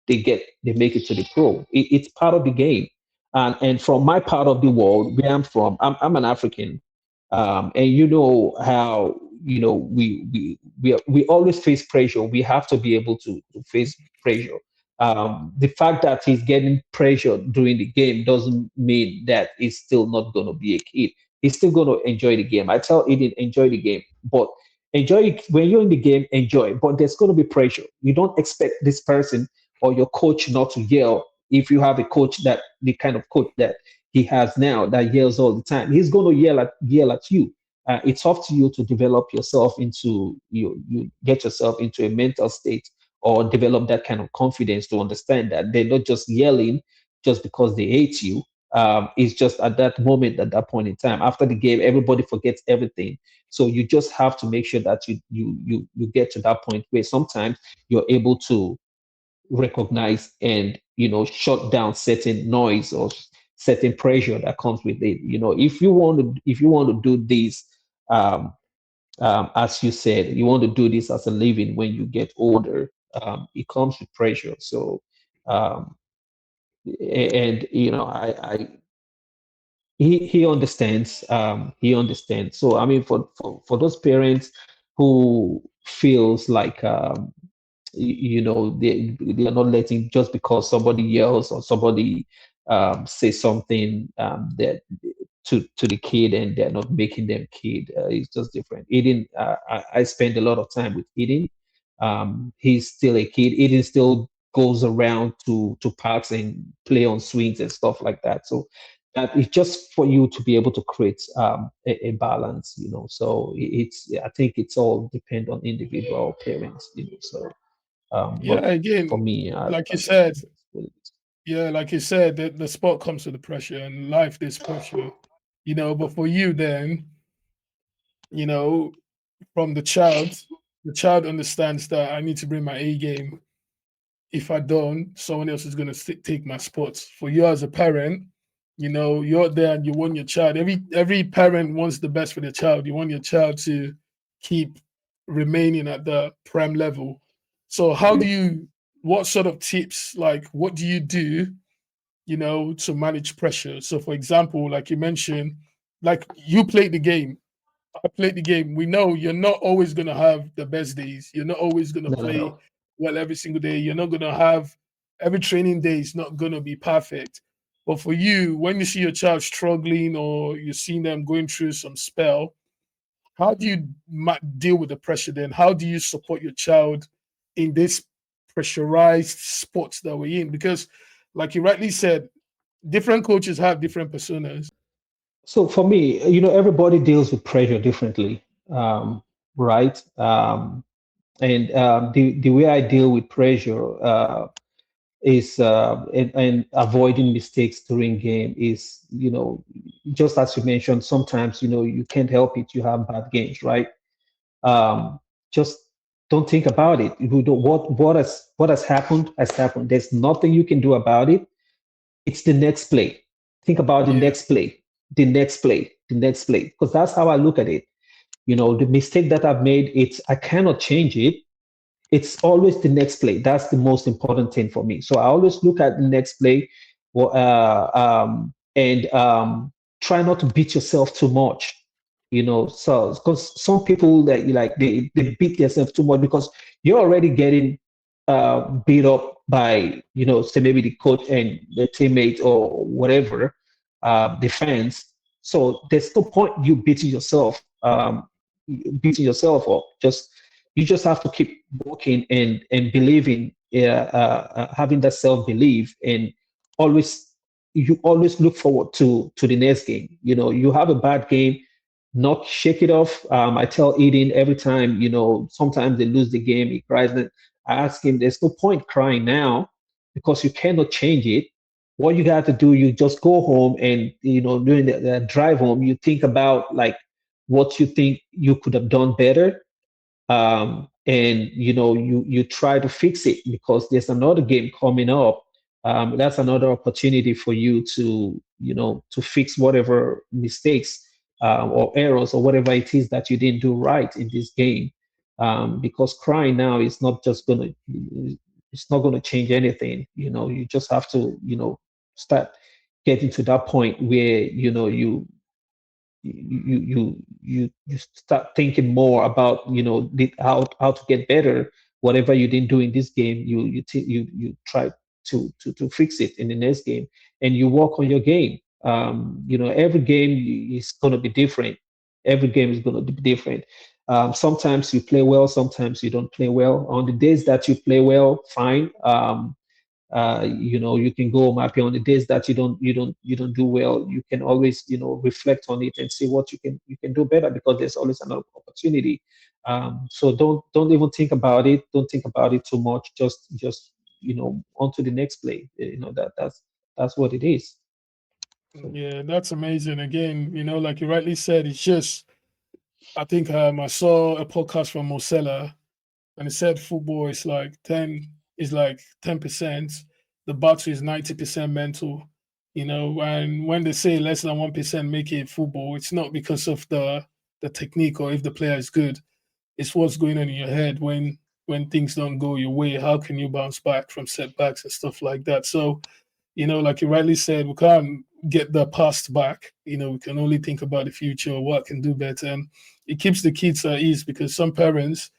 they make it to the pro? It's part of the game. And from my part of the world where I'm from, I'm an African, and you know how, we always face pressure. We have to be able to face pressure. The fact that he's getting pressure during the game doesn't mean that he's still not going to be a kid. He's still going to enjoy the game. I tell Eden, enjoy the game, but enjoy it. When you're in the game, enjoy. But there's going to be pressure. You don't expect this person or your coach not to yell. If you have a coach, that the kind of coach that he has now, that yells all the time, he's going to yell at you. It's up to you to develop yourself into, you get yourself into a mental state or develop that kind of confidence to understand that they're not just yelling just because they hate you. It's just at that moment, at that point in time. After the game, everybody forgets everything. So you just have to make sure that you get to that point where sometimes you're able to recognize and shut down certain noise or certain pressure that comes with it. If you want to do this, um, as you said, you want to do this as a living when you get older. It comes with pressure. So um, and I he understands. He understands. So I mean, for those parents who feels like they are not letting, just because somebody yells or somebody says something that to the kid, and they're not making them kid. It's just different. Eden, I spend a lot of time with Eden. He's still a kid. Eden still goes around to parks and play on swings and stuff like that. So that is just for you to be able to create a balance. So I think it's all depend on individual parents. So Yeah, but for again, me, like you I think said, that's what it is. yeah, like you said, the sport comes with the pressure, and life there's pressure, but for you then, you know, from the child understands that I need to bring my A game. If I don't, someone else is going to take my spot. For you as a parent, you're there and you want your child. Every parent wants the best for their child. You want your child to keep remaining at the prem level. So what sort of tips, like what do you do, to manage pressure? So for example, like you mentioned, like you played the game, I played the game. We know you're not always going to have the best days. You're not always going to No, no, play no. well every single day. You're not going to have every training day is not going to be perfect. But for you, when you see your child struggling or you're seeing them going through some spell, how do you deal with the pressure then? How do you support your child in this pressurized sports that we're in? Because, like you rightly said, different coaches have different personas. So for me, everybody deals with pressure differently, right? And the way I deal with pressure is and avoiding mistakes during game is, just as you mentioned, sometimes you can't help it. You have bad games, right? Just don't think about it. You don't, what has happened has happened. There's nothing you can do about it. It's the next play. Think about the Yeah, next play, the next play, the next play, because that's how I look at it. The mistake that I've made, I cannot change it. It's always the next play. That's the most important thing for me. So I always look at the next play, and try not to beat yourself too much. So because some people that they beat themselves too much because you're already getting beat up by say maybe the coach and the teammate or whatever, the fans. So there's no point you beating yourself up. You just have to keep working and believing, having that self belief, and always you always look forward to the next game. You have a bad game, not shake it off. I tell Eden every time. Sometimes they lose the game, he cries. And I ask him, there's no point crying now because you cannot change it. What you got to do, you just go home and during the drive home, you think about like what you think you could have done better, and you try to fix it because there's another game coming up. That's another opportunity for you to fix whatever mistakes, or errors or whatever it is that you didn't do right in this game. Because crying now is not just gonna it's not gonna change anything. You just have to start getting to that point where you start thinking more about how to get better. Whatever you didn't do in this game, you try to fix it in the next game, and you work on your game. Every game is going to be different. Every game is going to be different. Sometimes you play well, sometimes you don't play well. On the days that you play well, fine. You can go happy. On the days that you don't do well, you can always reflect on it and see what you can do better, because there's always another opportunity. So don't even think about it. Don't think about it too much. Just on to the next play. That's what it is. So, Yeah, that's amazing. Again, like you rightly said, it's just I think I saw a podcast from Mosella, and it said football is like 10%. The battle is 90% mental. And when they say less than 1% make it football, it's not because of the technique or if the player is good. It's what's going on in your head when things don't go your way. How can you bounce back from setbacks and stuff like that? So, like you rightly said, we can't get the past back. We can only think about the future or what can do better. And it keeps the kids at ease because some parents,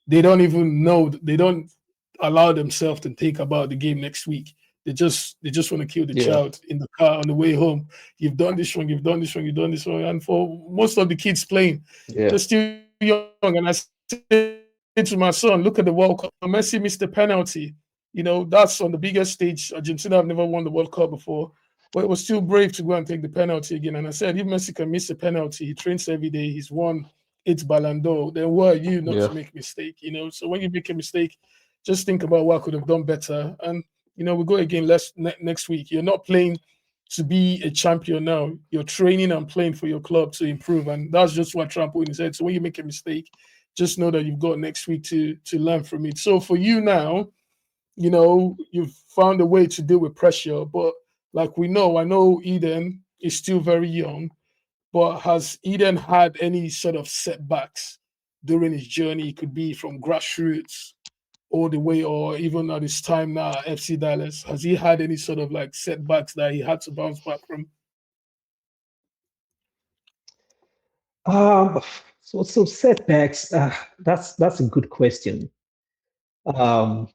they don't even know, they don't allow themselves to think about the game next week. They just want to kill the yeah, child in the car on the way home. You've done this wrong, you've done this wrong, you've done this wrong. And for most of the kids playing, yeah, they're still young. And I say to my son, look at the World Cup. Messi missed the penalty. That's on the biggest stage. Argentina have never won the World Cup before, but it was still brave to go and take the penalty again. And I said, if Messi can miss a penalty, he trains every day, he's won 8 Ballon d'Or, then who are you not yeah, to make a mistake? So when you make a mistake, just think about what I could have done better. And we go again next week. You're not playing to be a champion now. You're training and playing for your club to improve. And that's just what Trump put in his head. So when you make a mistake, just know that you've got next week to learn from it. So for you now, you've found a way to deal with pressure. But like we know, I know Eden is still very young, but has Eden had any sort of setbacks during his journey? It could be from grassroots all the way, or even at his time now at FC Dallas. Has he had any sort of like setbacks that he had to bounce back from? um so setbacks, that's a good question. um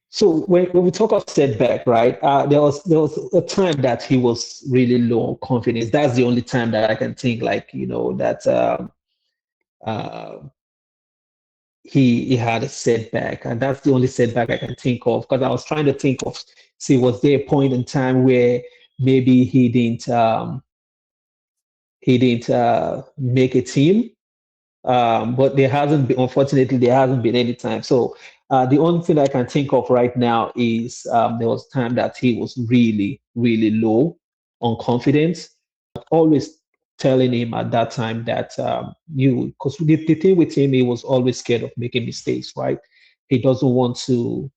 so when we talk of setback, right, there was a time that he was really low on confidence. That's the only time that I can think, like, that uh he had a setback, and that's the only setback I can think of, because I was trying to think of, see, was there a point in time where maybe he didn't make a team. But there hasn't been, unfortunately, there hasn't been any time. So the only thing I can think of right now is, there was time that he was really, really low on confidence. Always telling him at that time that, because the thing with him, he was always scared of making mistakes, right? He doesn't want to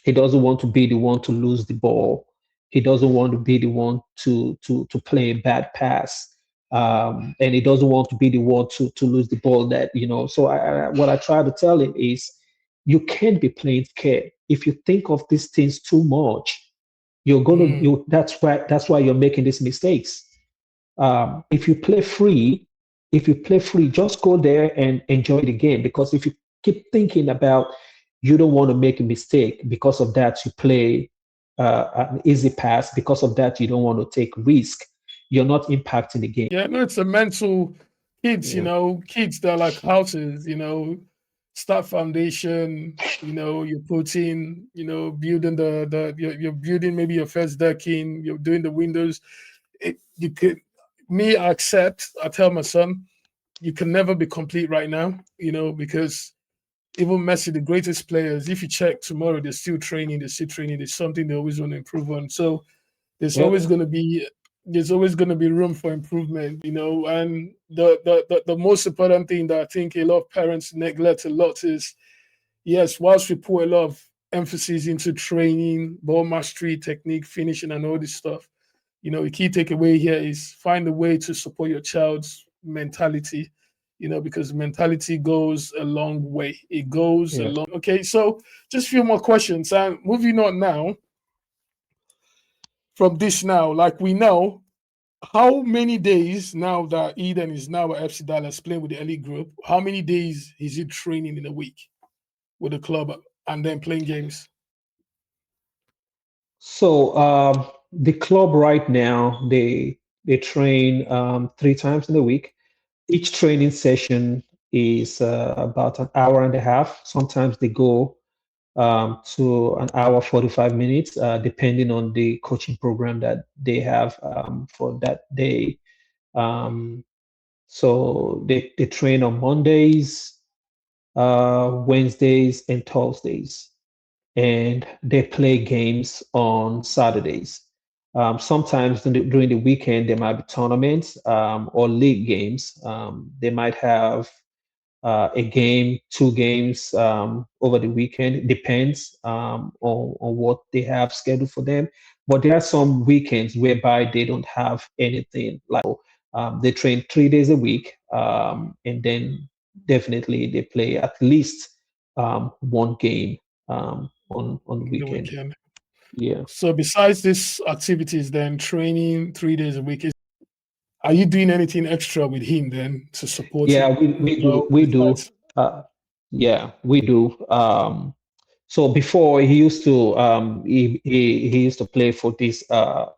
he doesn't want to be the one to lose the ball. He doesn't want to be the one to play a bad pass. And he doesn't want to be the one to lose the ball. So what I try to tell him is, you can't be playing scared. If you think of these things too much, you're gonna Mm. you that's why you're making these mistakes. If you play free, just go there and enjoy the game. Because if you keep thinking about, you don't want to make a mistake, because of that you play an easy pass, because of that you don't want to take risk, you're not impacting the game. Yeah, no, it's a mental kids, Yeah, kids that are like houses, start foundation, you're putting, building you're building maybe your first decking, you're doing the windows. You could, I tell my son, you can never be complete right now, because even Messi, the greatest players, if you check tomorrow, they're still training, there's something they always want to improve on. So there's always yep, going to be there's always going to be room for improvement, and the most important thing that I think a lot of parents neglect a lot is, yes, whilst we put a lot of emphasis into training, ball mastery, technique, finishing, and all this stuff, the key takeaway here is find a way to support your child's mentality, because mentality goes a long way. It goes a yeah. long. Okay, so just a few more questions, and moving on now from this now, like we know, how many days now that Eden is now at FC Dallas playing with the elite group, how many days is he training in a week with the club and then playing games? So the club right now, they train 3 times in a week. Each training session is about an hour and a half. Sometimes they go to an hour 45 minutes, depending on the coaching program that they have for that day. Um, So they train on Mondays, Wednesdays, and Thursdays, and they play games on Saturdays. Sometimes during the weekend, there might be tournaments or league games. They might have a game, two games over the weekend. It depends on what they have scheduled for them. But there are some weekends whereby they don't have anything. Like they train 3 days a week, and then definitely they play at least one game on the the weekend. weekend. Yeah. So besides these activities, then training 3 days a week, are you doing anything extra with him then to support Yeah, him? we do. We do. Besides, Yeah, we do. So before he used to he used to play for this kind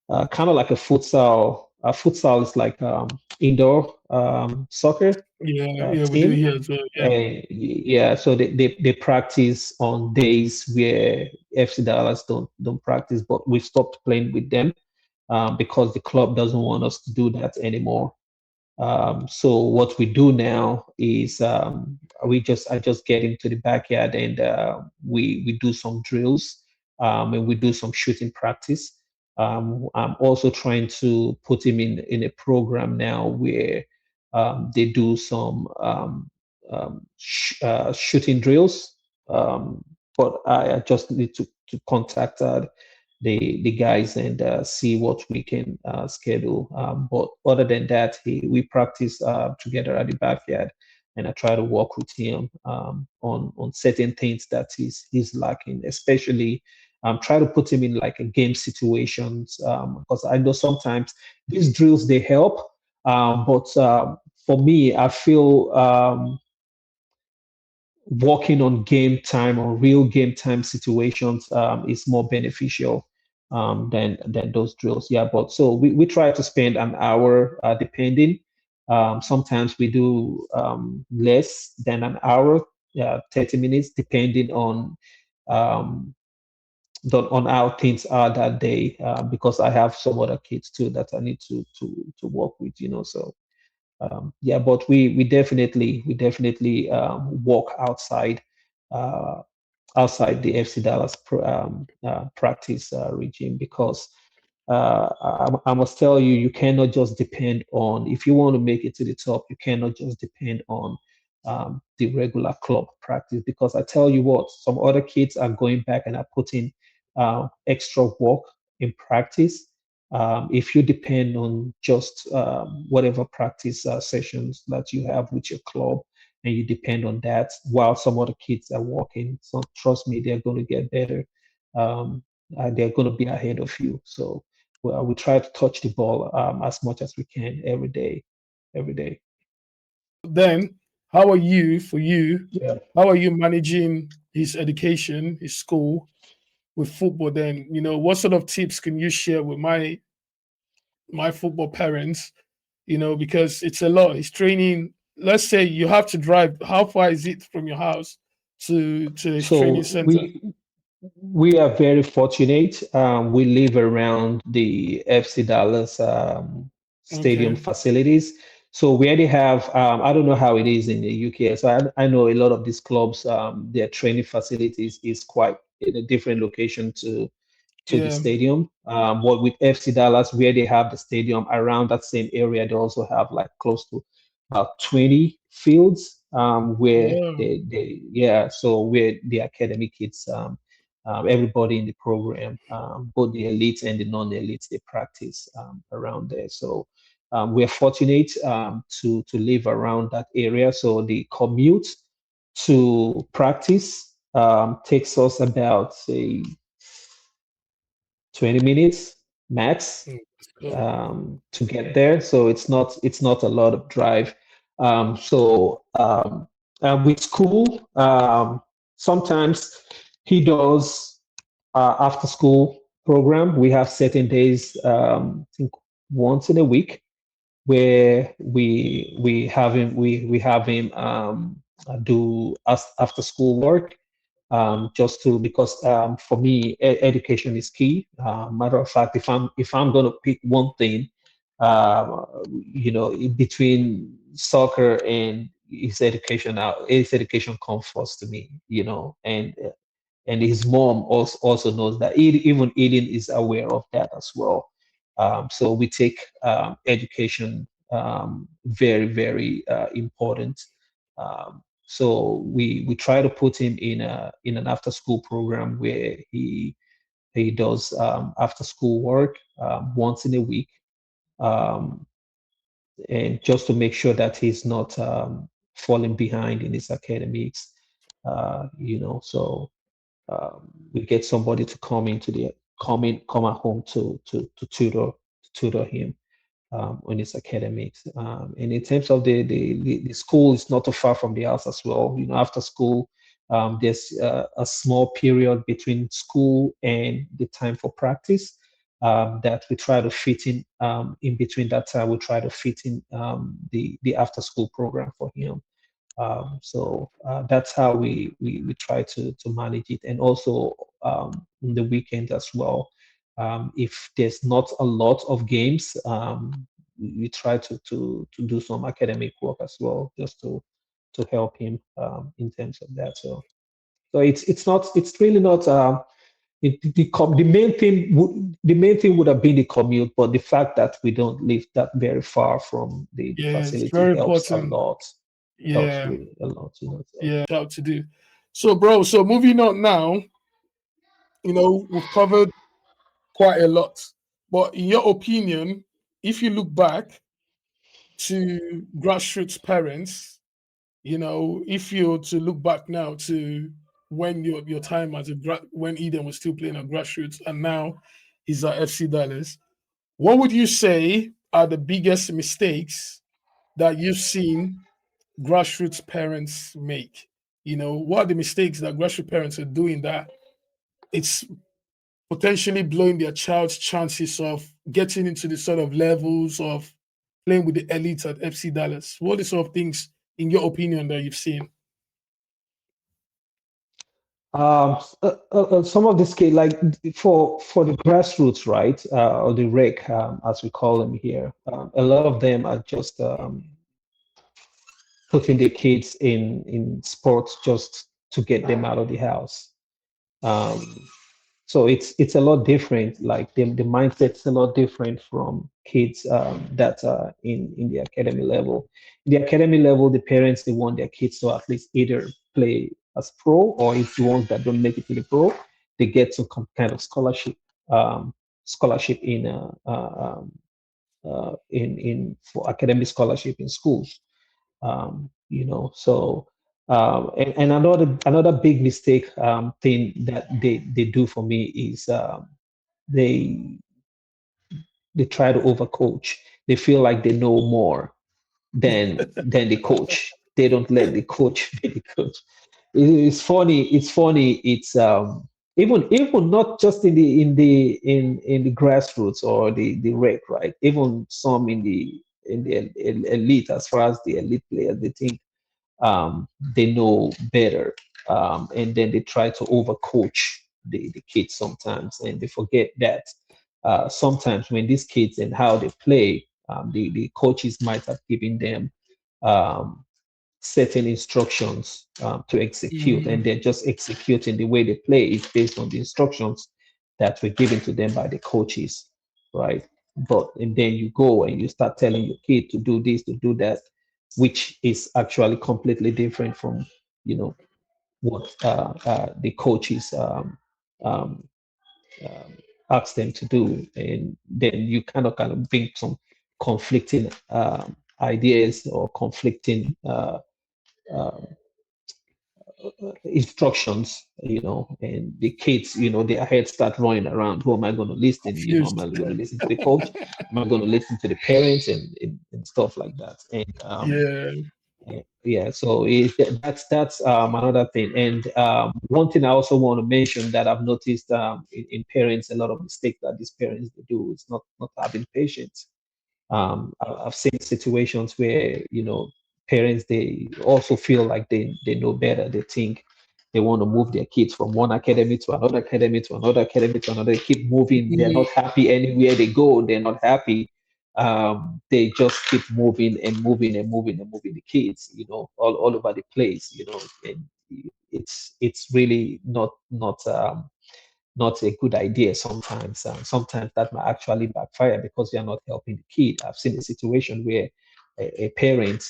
of like a futsal. Futsal is like indoor soccer yeah, we do team. here as well. Yeah, And yeah, so they practice on days where FC Dallas don't practice, but we stopped playing with them because the club doesn't want us to do that anymore. So what we do now is I just get into the backyard and we do some drills and we do some shooting practice. I'm also trying to put him in a program now where they do some shooting drills. Um, but I just need to contact the guys and see what we can schedule. But other than that, we practice together at the backyard, and I try to work with him on certain things that he's lacking, especially try to put him in like a game situations because I know sometimes these drills they help, but for me, I feel working on game time or real game time situations is more beneficial than those drills. Yeah, but so we try to spend an hour depending. Sometimes we do less than an hour, 30 minutes, depending um, on how things are that day. Because I have some other kids too that I need to work with, you know. So yeah, but we definitely walk outside uh, outside the FC Dallas practice regime because I must tell you, you cannot just depend on, if you want to make it to the top, you cannot just depend on the regular club practice because I tell you what, some other kids are going back and are putting extra work in practice. If you depend on just whatever practice sessions that you have with your club, and you depend on that while some other kids are working, so trust me, they're going to get better. They're going to be ahead of you. So we try to touch the ball as much as we can every day, every day. then how are you for you? Yeah. How are you managing his education, his school with football? Then what sort of tips can you share with my football parents? Because it's a lot. He's training. Let's say you have to drive. How far is it from your house to his training So center? we are very fortunate. We live around the FC Dallas stadium Okay. facilities. So we already have, I don't know how it is in the UK. So I know a lot of these clubs, their training facilities is quite in a different location to the Yeah. stadium. But with FC Dallas, where they have the stadium around that same area, they also have like close to about 20 fields where Wow. yeah, so where the academy kids, everybody in the program, both the elites and the non-elites, they practice around there. So we're fortunate to live around that area. So the commute to practice takes us about say 20 minutes max So, to get there. So it's not a lot of drive. With school, sometimes he does after school program. We have certain days, I think once in a week, where we have him do after school work just to because for me education is key. Matter of fact, if I'm going to pick one thing between soccer and his education. Now his education comes first to me, and his mom also knows that. Even Eden is aware of that as well. So we take education very, very important. So we try to put him in an after school program where he does after school work once in a week, um, and just to make sure that he's not falling behind in his academics. So we get somebody to come at home to tutor him on his academics. And in terms of the school, is not too far from the house as well. After school, there's a small period between school and the time for practice that we try to fit in. In between that time, we try to fit in the after school program for him. So that's how we try to manage it, and also on the weekend as well. If there's not a lot of games, we try to do some academic work as well, just to help him in terms of that. So it's really not. The main thing would have been the commute, but the fact that we don't live that very far from the Yeah, it's facility very helps a important. lot. Helps Yeah, really a lot. So. yeah, out to do. So, bro, so moving on now, we've covered quite a lot. But in your opinion, if you look back to grassroots parents, if you're to look back now to when your time as when Eden was still playing at grassroots and now he's at FC Dallas, what would you say are the biggest mistakes that you've seen grassroots parents make? What are the mistakes that grassroots parents are doing that it's potentially blowing their child's chances of getting into the sort of levels of playing with the elites at FC Dallas? What are the sort of things, in your opinion, that you've seen? Some of the skill, like for the grassroots, right, or the rec, as we call them here, a lot of them are just putting their kids in sports just to get them out of the house. Um, so it's a lot different. Like the mindset's a lot different from kids that are in the academy level. In the academy level, the parents, they want their kids to at least either play as pro, or if the ones that don't make it to the pro, they get some kind of scholarship in for academic scholarship in schools. So and another big mistake thing that they do for me is they they try to overcoach. They feel like they know more than the coach. They don't let the coach be the coach. It's funny. It's funny. It's even not just in the grassroots or the rec, right? Even some in the elite, as far as the elite players, they think they know better, and then they try to overcoach the kids sometimes, and they forget that sometimes when these kids and how they play, the coaches might have given them um, certain instructions to execute, and they're just executing the way they play is based on the instructions that were given to them by the coaches, right? But and then you go and you start telling your kid to do this, to do that, which is actually completely different from what the coaches um, um, ask them to do, and then you kind of bring some conflicting ideas or conflicting uh, instructions, and the kids, their heads start running around. Who am I going to listen? Am Confused. I going to listen to the coach? Am I going to listen to the parents and stuff like that? And Yeah. yeah, so that's another thing. And one thing I also want to mention that I've noticed in parents, a lot of mistakes that these parents do is not having patience. I've seen situations where parents, they also feel like they know better. They think they want to move their kids from one academy to another academy to another academy to another. They keep moving. They're Mm, not happy anywhere they go. They're not happy. they just keep moving and moving and moving and moving the kids, all over the place, and it's really not a good idea sometimes. Sometimes that might actually backfire because you're not helping the kid. I've seen a situation where a parent,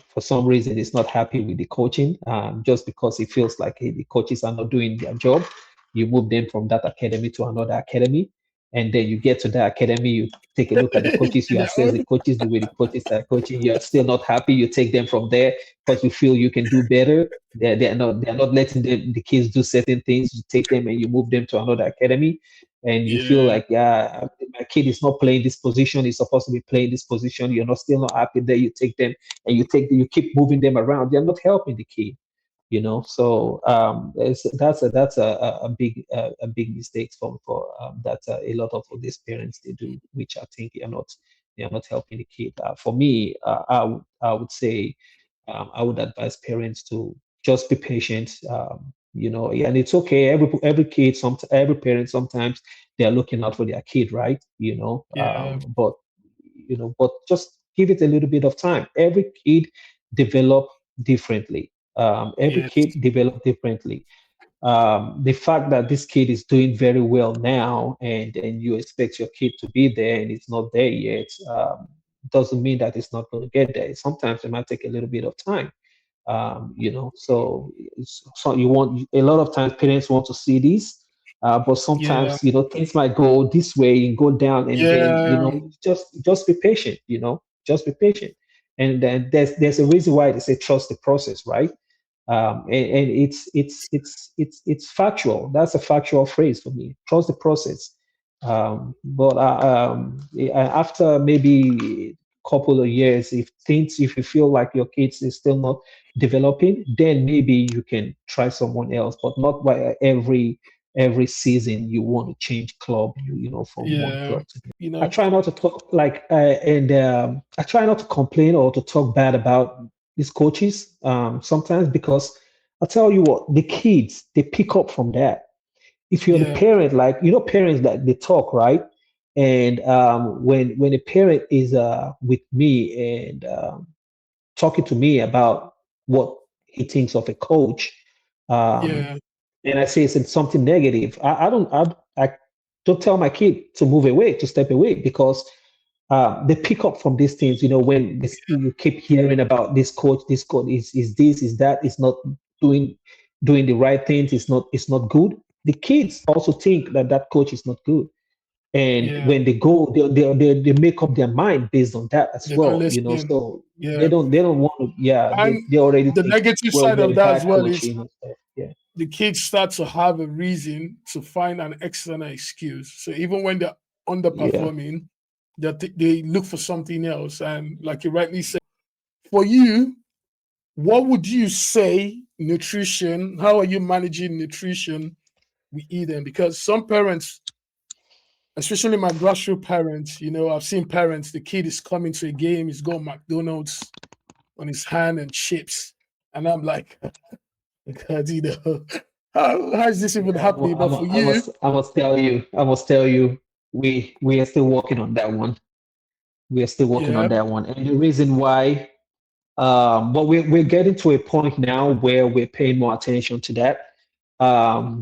for some reason, is not happy with the coaching, just because he feels like, hey, the coaches are not doing their job. You move them from that academy to another academy, and then you get to that academy, you take a look at the coaches, you assess the coaches, the way the coaches are coaching, you're still not happy, you take them from there because you feel you can do better. They're not letting the kids do certain things. You take them and you move them to another academy, and you feel Yeah. like, yeah, my kid is not playing this position, he's supposed to be playing this position. You're not still not happy there. You take them and you keep moving them around. They're not helping the kid. So that's a big mistake for that a lot of these parents they do, which I think they are not helping the kid. For me, I would say, I would advise parents to just be patient. And it's okay. Every kid, every parent, sometimes they are looking out for their kid, right? Yeah. But just give it a little bit of time. Every kid develop differently. Every Yes. kid develop differently. The fact that this kid is doing very well now, and you expect your kid to be there and it's not there yet, doesn't mean that it's not going to get there. Sometimes it might take a little bit of time. So you want, a lot of times parents want to see this, but Yeah. sometimes things might go this way and go down, and then Yeah. just be patient. Just be patient. And then there's a reason why they say trust the process, right? And it's factual. That's a factual phrase for me. Trust the process. But after maybe a couple of years, if you feel like your kids is still not developing, then maybe you can try someone else. But not by every season you want to change club. From one Yeah. club to the. You I know. try not to talk and I try not to complain or to talk bad about these coaches sometimes, because I'll tell you what, the kids, they pick up from that. If you're the Yeah. parent, like, parents that they talk, right? And when a parent is with me and talking to me about what he thinks of a coach, um, Yeah. and I say it's something negative, I don't tell my kid to move away, to step away, because they pick up from these things. When you keep hearing about this coach is this, is that, is not doing doing the right things, it's not good. The kids also think that that coach is not good, and Yeah. when they go, they make up their mind based on that as They don't well. listen. So they Yeah. don't want to. Yeah, And they already the think, negative well, side they're of a that as bad well coach, is stuff. Yeah, the kids start to have a reason to find an external excuse. So even when they're yeah. underperforming, they look for something else. And like you rightly said, for you, what would you say nutrition? How are you managing nutrition with Eden? Because some parents, especially my grassroots parents, I've seen parents, the kid is coming to a game, he's got McDonald's on his hand and chips. And I'm like, God, how is this even Yeah, happening? But for you, I must tell you, we are still working on that one. We are still working yeah, on that one, and the reason why, but we're getting to a point now where we're paying more attention to that,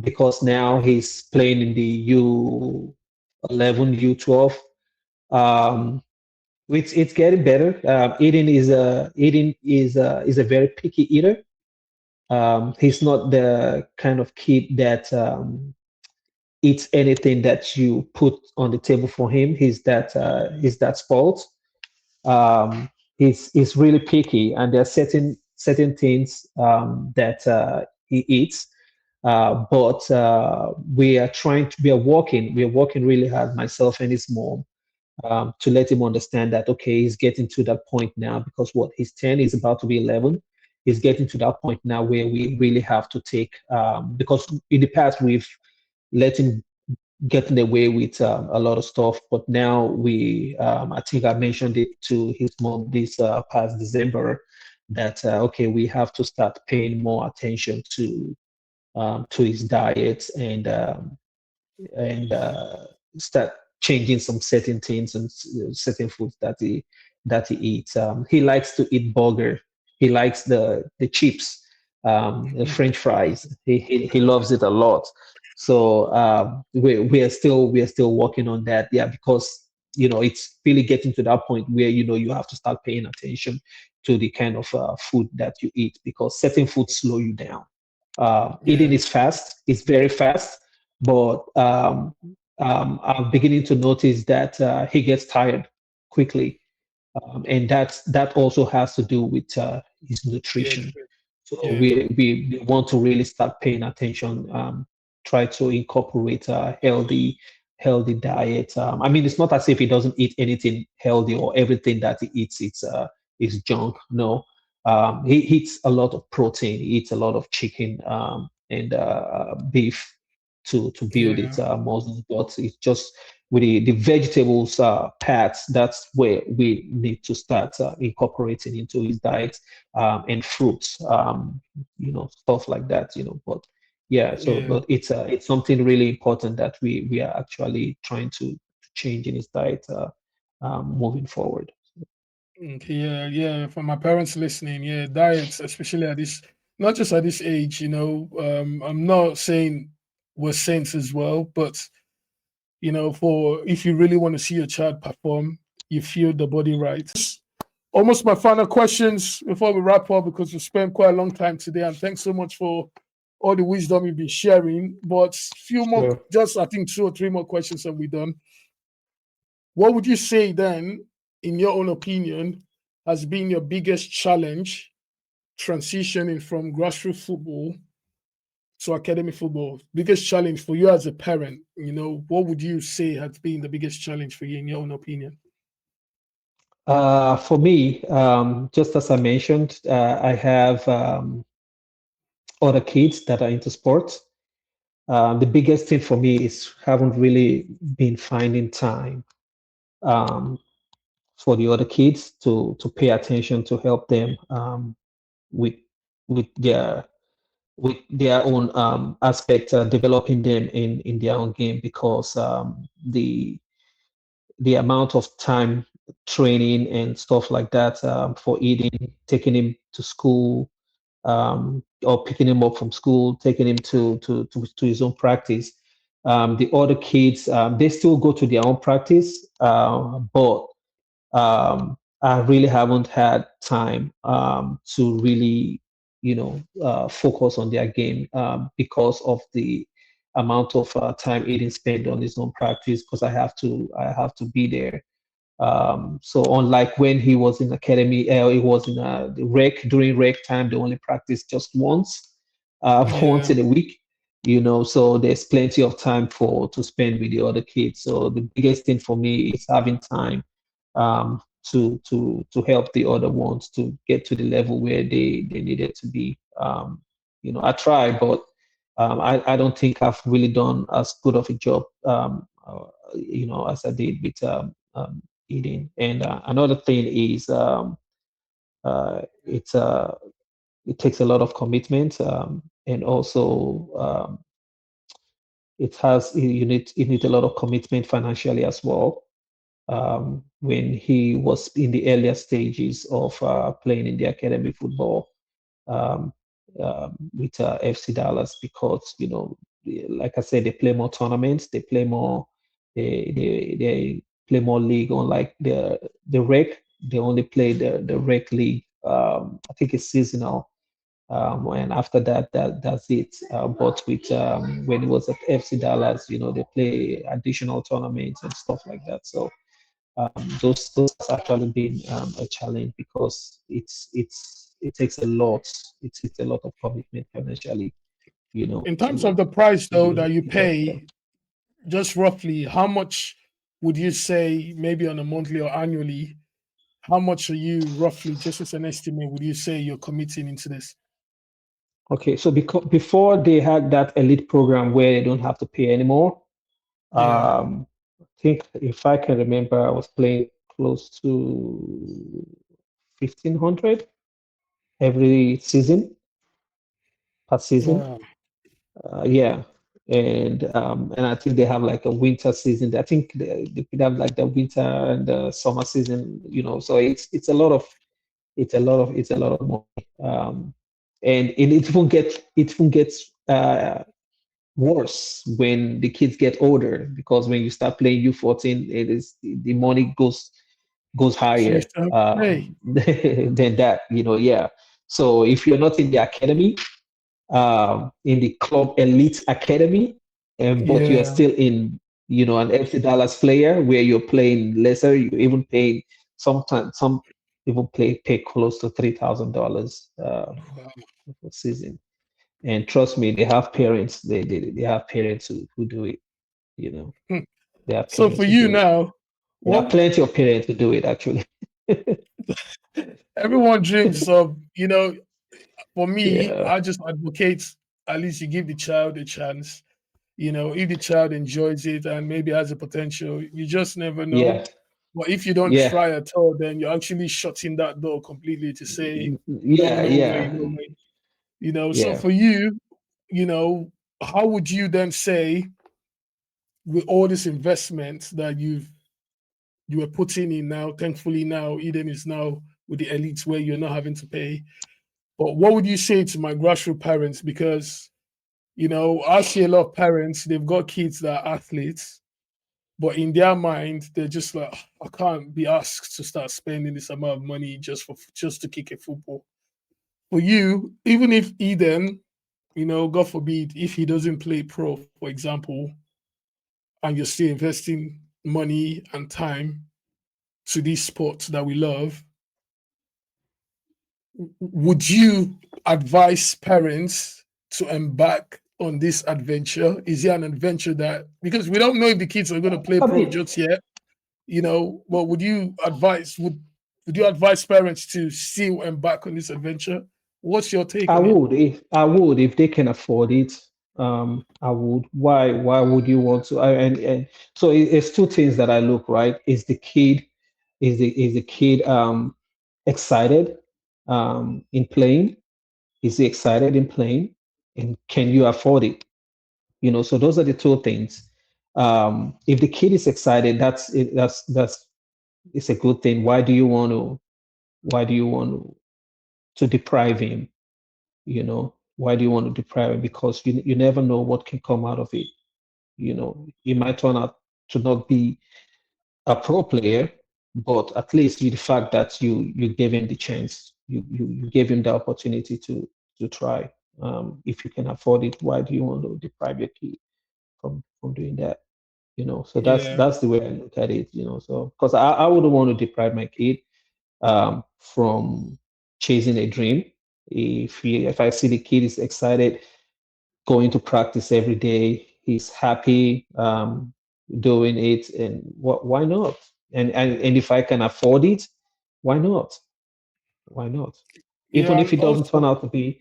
because now he's playing in the U11, U12. Um, it's getting better. Eden is a very picky eater. He's not the kind of kid that eats anything that you put on the table for him. He's that spoiled. Um, he's really picky, and there are certain things that he eats. But we are working really hard, myself and his mom, to let him understand that, okay, he's getting to that point now, because what, he's 10, he's about to be 11. He's getting to that point now where we really have to take, because in the past we've let him getting away with a lot of stuff, but now I think I mentioned it to his mom this past December, that okay, we have to start paying more attention to his diet, and start changing some certain things and certain foods that he eats. He likes to eat burger. He likes the chips, the French fries. He loves it a lot. So we are still working on that. Yeah, because it's really getting to that point where you have to start paying attention to the kind of food that you eat, because certain foods slow you down. Eating Yeah, is fast, it's very fast, but I'm beginning to notice that he gets tired quickly, and that also has to do with his yeah, nutrition. So yeah, we want to really start paying attention, try to incorporate a healthy diet. I mean, it's not as if he doesn't eat anything healthy or everything that he eats is junk. No, he eats a lot of protein. He eats a lot of chicken and beef to build yeah, its muscles. But it's just with the vegetables parts, that's where we need to start incorporating into his diet, and fruits, stuff like that. But yeah, so yeah. but it's something really important that we are actually trying to change in his diet, moving forward. Okay, yeah, yeah. For my parents listening, yeah, diets, especially at this, not just at this age, I'm not saying we're saints as well, but for if you really want to see your child perform, you feel the body right. Almost my final questions before we wrap up, because we spent quite a long time today, and thanks so much for all the wisdom you've been sharing. But few more, Sure. just I think 2 or 3 more questions and we're done. What would you say then, in your own opinion, has been your biggest challenge transitioning from grassroots football to academy football? Biggest challenge for you as a parent, what would you say has been the biggest challenge for you in your own opinion? For me, just as I mentioned, I have other kids that are into sports. The biggest thing for me is haven't really been finding time um, for the other kids to pay attention to help them with with their with their own aspect, developing them in their own game, because the amount of time training and stuff like that, for eating, taking him to school, or picking him up from school, taking him to his own practice. The other kids, they still go to their own practice, but I really haven't had time to really, focus on their game, because of the amount of time Aiden spent on his own practice, because I have to be there. So unlike when he was in academy, it was in the rec during rec time, they only practice just once, once Yeah. in a week. So there's plenty of time to spend with the other kids. So the biggest thing for me is having time to help the other ones to get to the level where they needed to be. I try, but I don't think I've really done as good of a job, as I did with eating. And another thing is, it takes a lot of commitment, and also you need a lot of commitment financially as well. When he was in the earlier stages of playing in the academy football, um, with FC Dallas, because like I said, they play more tournaments, they play more, they play more league. Unlike the rec, they only play the rec league. I think it's seasonal, and after that's it. But with when it was at FC Dallas, they play additional tournaments and stuff like that. So those has actually been a challenge, because it takes a lot. It's a lot of commitment financially, In terms of to the price to be though able that you to help them. pay, just roughly, how much would you say, maybe on a monthly or annually, how much are you roughly, just as an estimate, would you say you're committing into this? Okay, so before they had that elite program where they don't have to pay anymore, Yeah. I think if I can remember, I was playing close to 1,500 every season per season. Wow. Yeah. and I think they have like a winter season. I think they could have like the winter and the summer season, so it's a lot of money. And it even gets worse when the kids get older, because when you start playing U14, the money goes So you higher still have to pay. than that, yeah. So if you're not in the academy, in the club elite academy, and but you are Yeah. still in, an FC Dallas player where you're playing lesser, you even pay sometimes some even pay close to $3,000 Wow. per season. And trust me, they have parents. They have parents who do it. You know, Hmm. they have So for parents who you do it. now, There are what plenty of parents who do it actually. everyone dreams of, for me, Yeah, I just advocate at least you give the child a chance. If the child enjoys it and maybe has a potential, you just never know. yeah, But if you don't yeah, try at all, then you're actually shutting that door completely to say, no, yeah, no way, yeah, no way. So yeah. for you, you know, how would you then say with all this investment that you were putting in now, thankfully now Eden is now with the elites where you're not having to pay. But what would you say to my grassroots parents? Because, I see a lot of parents, they've got kids that are athletes, but in their mind, they're just like, I can't be asked to start spending this amount of money just to kick a football. For you, even if Eden, God forbid, if he doesn't play pro, for example, and you're still investing money and time to these sports that we love, would you advise parents to embark on this adventure? Is it an adventure that, because we don't know if the kids are going to play I pro mean, just yet, but would you advise parents to still embark on this adventure? What's your take on it? I would if they can afford it. I would. Why would you want to? And so it's two things that I look, right. Is the kid excited in playing? Is he excited in playing? And can you afford it? So those are the two things. If the kid is excited, that's it's a good thing. Why do you want to deprive him? Why do you want to deprive him? Because you never know what can come out of it. He might turn out to not be a pro player, but at least with the fact that you gave him the chance, you gave him the opportunity to try. If you can afford it, why do you want to deprive your kid from doing that? So that's Yeah, that's the way I look at it. So because I wouldn't want to deprive my kid from chasing a dream. If I see the kid is excited, going to practice every day, he's happy doing it, and why not? And if I can afford it, why not? Why not? Even yeah, if and it doesn't turn also, out to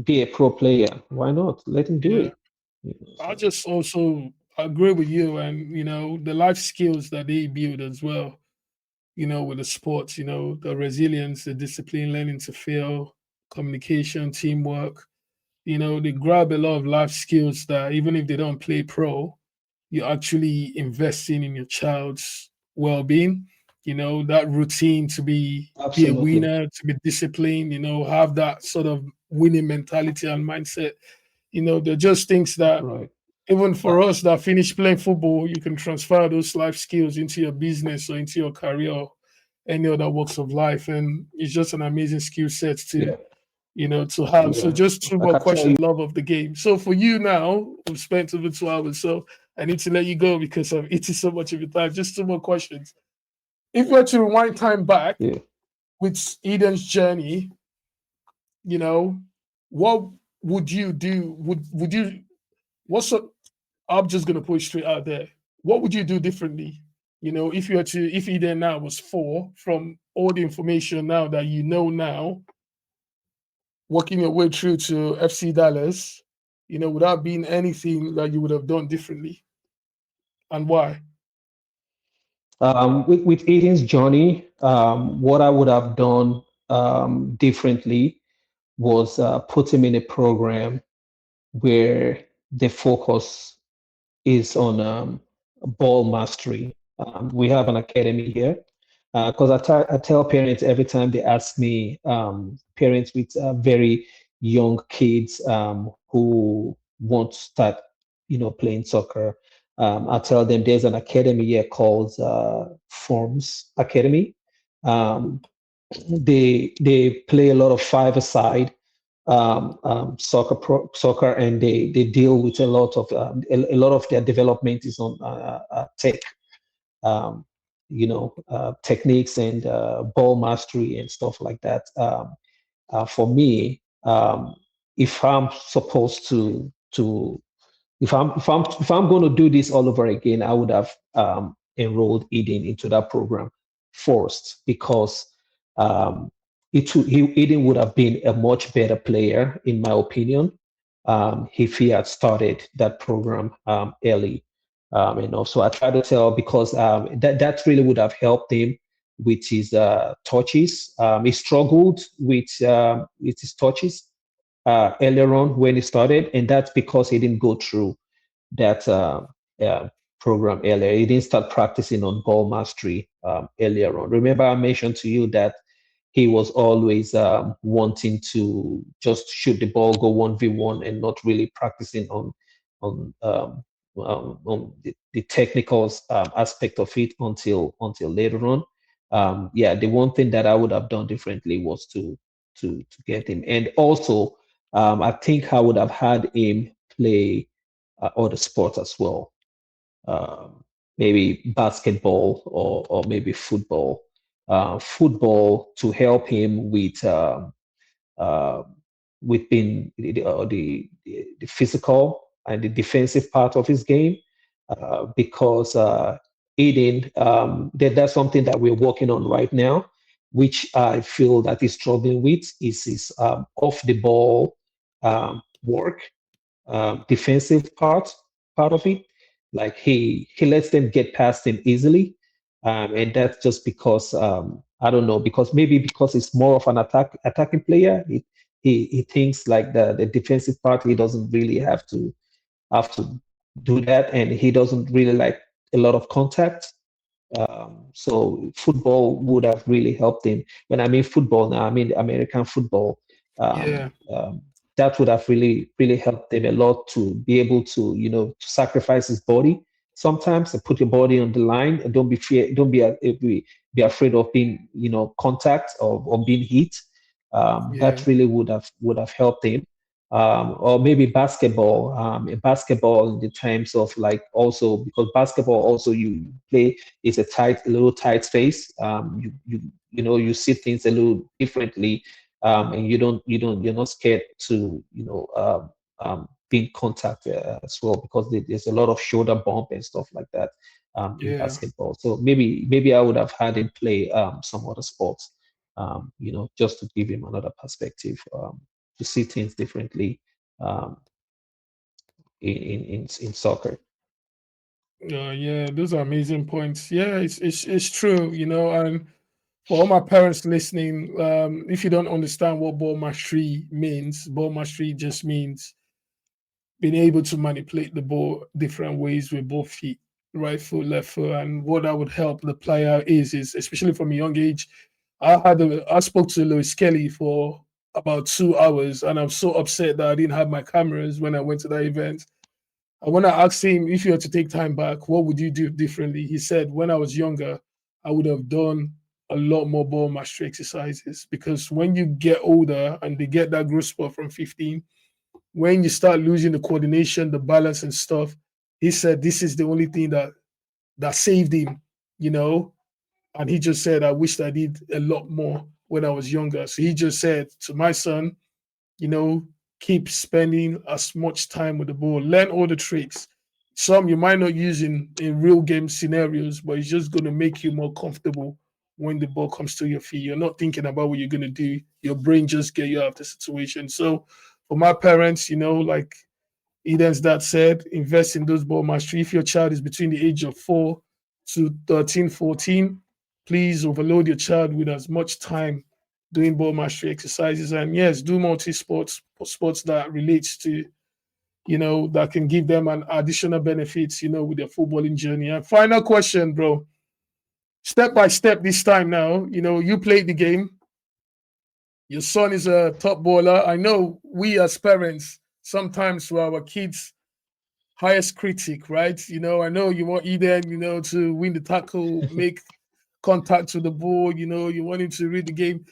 be a pro player, why not? Let him do yeah, it. I So just also agree with you, and the life skills that they build as well. With the sports, the resilience, the discipline, learning to fail, communication, teamwork. They grab a lot of life skills that even if they don't play pro, you're actually investing in your child's well-being. That routine to be a absolutely winner, to be disciplined. Have that sort of winning mentality and mindset. They're just things that right. even Uh, for us that finish playing football, you can transfer those life skills into your business or into your career or any other walks of life. And it's just an amazing skill set yeah, to have. So yeah. just two I more can tell you. questions, love of the game. So for you now, we've spent over 2 hours. So I need to let you go because I've eaten so much of your time. Just two more questions. If we were to rewind time back Yeah. with Eden's journey, you know, what would you do? Would you what's up? I'm just gonna put it straight out there. What would you do differently? If Eden now was 4, from all the information now that you know now, working your way through to FC Dallas, without being anything that you would have done differently, and why? With Aiden's journey, what I would have done differently was put him in a program where the focus is on ball mastery. We have an academy here because I tell parents every time they ask me, parents with very young kids who want to start, playing soccer. I tell them there's an academy here called Forms Academy. They play a lot of five-a-side soccer, and they deal with a lot of a lot of their development is on tech, um, techniques and ball mastery and stuff like that. For me, if I'm supposed to if I'm going to do this all over again, I would have enrolled Eden into that program first, because Eden would have been a much better player, in my opinion, if he had started that program early. So I try to tell, because that really would have helped him with his touches. He struggled with his touches earlier on when he started, and that's because he didn't go through that program earlier. He didn't start practicing on ball mastery earlier on. Remember, I mentioned to you that he was always wanting to just shoot the ball, go 1v1, and not really practicing on the technical aspect of it until later on. The one thing that I would have done differently was to get him, and also I think I would have had him play other sports as well, maybe basketball or maybe football. Football to help him uh, with being the physical and the defensive part of his game, because Aiden, that's something that we're working on right now, which I feel that he's struggling with, is his off the ball work, defensive part of it. Like he lets them get past him easily, and that's just because I don't know, because he's more of an attacking player. He thinks like the defensive part, he doesn't really have to do that, and he doesn't really like a lot of contact. So football would have really helped him. When I mean football now, I mean American football. Um, Yeah, um, that would have really helped him a lot to be able to, to sacrifice his body sometimes and put your body on the line, and don't be afraid of being, contact or being hit. yeah, That really would have helped him. Or maybe basketball. Basketball in the times of, like, also because basketball also you play is a little tight space. You see things a little differently, and you're not scared to be in contact as well, because there's a lot of shoulder bump and stuff like that in yeah, basketball. So maybe I would have had him play some other sports, just to give him another perspective, to see things differently um, in soccer. yeah. Those are amazing points. Yeah, it's true, and for all my parents listening, if you don't understand what ball mastery just means being able to manipulate the ball different ways with both feet, right foot, left foot. And what that would help the player is especially from a young age. I spoke to Lewis Kelly for about 2 hours, and I'm so upset that I didn't have my cameras when I went to that event. And when I asked him, if you had to take time back, what would you do differently? He said, when I was younger, I would have done a lot more ball mastery exercises, because when you get older and they get that growth spurt from 15, when you start losing the coordination, the balance and stuff, he said this is the only thing that saved him, you know. And he just said, I wished I did a lot more when I was younger. So he just said to my son, you know, keep spending as much time with the ball, learn all the tricks. Some you might not use in real game scenarios, but it's just going to make you more comfortable when the ball comes to your feet. You're not thinking about what you're going to do. Your brain just get you out of the situation. So for my parents, like Eden's dad said, invest in those ball mastery. If your child is between the age of 4 to 13, 14, please overload your child with as much time doing ball mastery exercises. And yes, do multi sports that relates to that can give them an additional benefits, with their footballing journey. And final question, bro. Step by step this time now, you played the game. Your son is a top baller. I know we as parents, sometimes for our kids, highest critic, right? I know you want Eden, to win the tackle, make contact with the ball, you want him to read the game.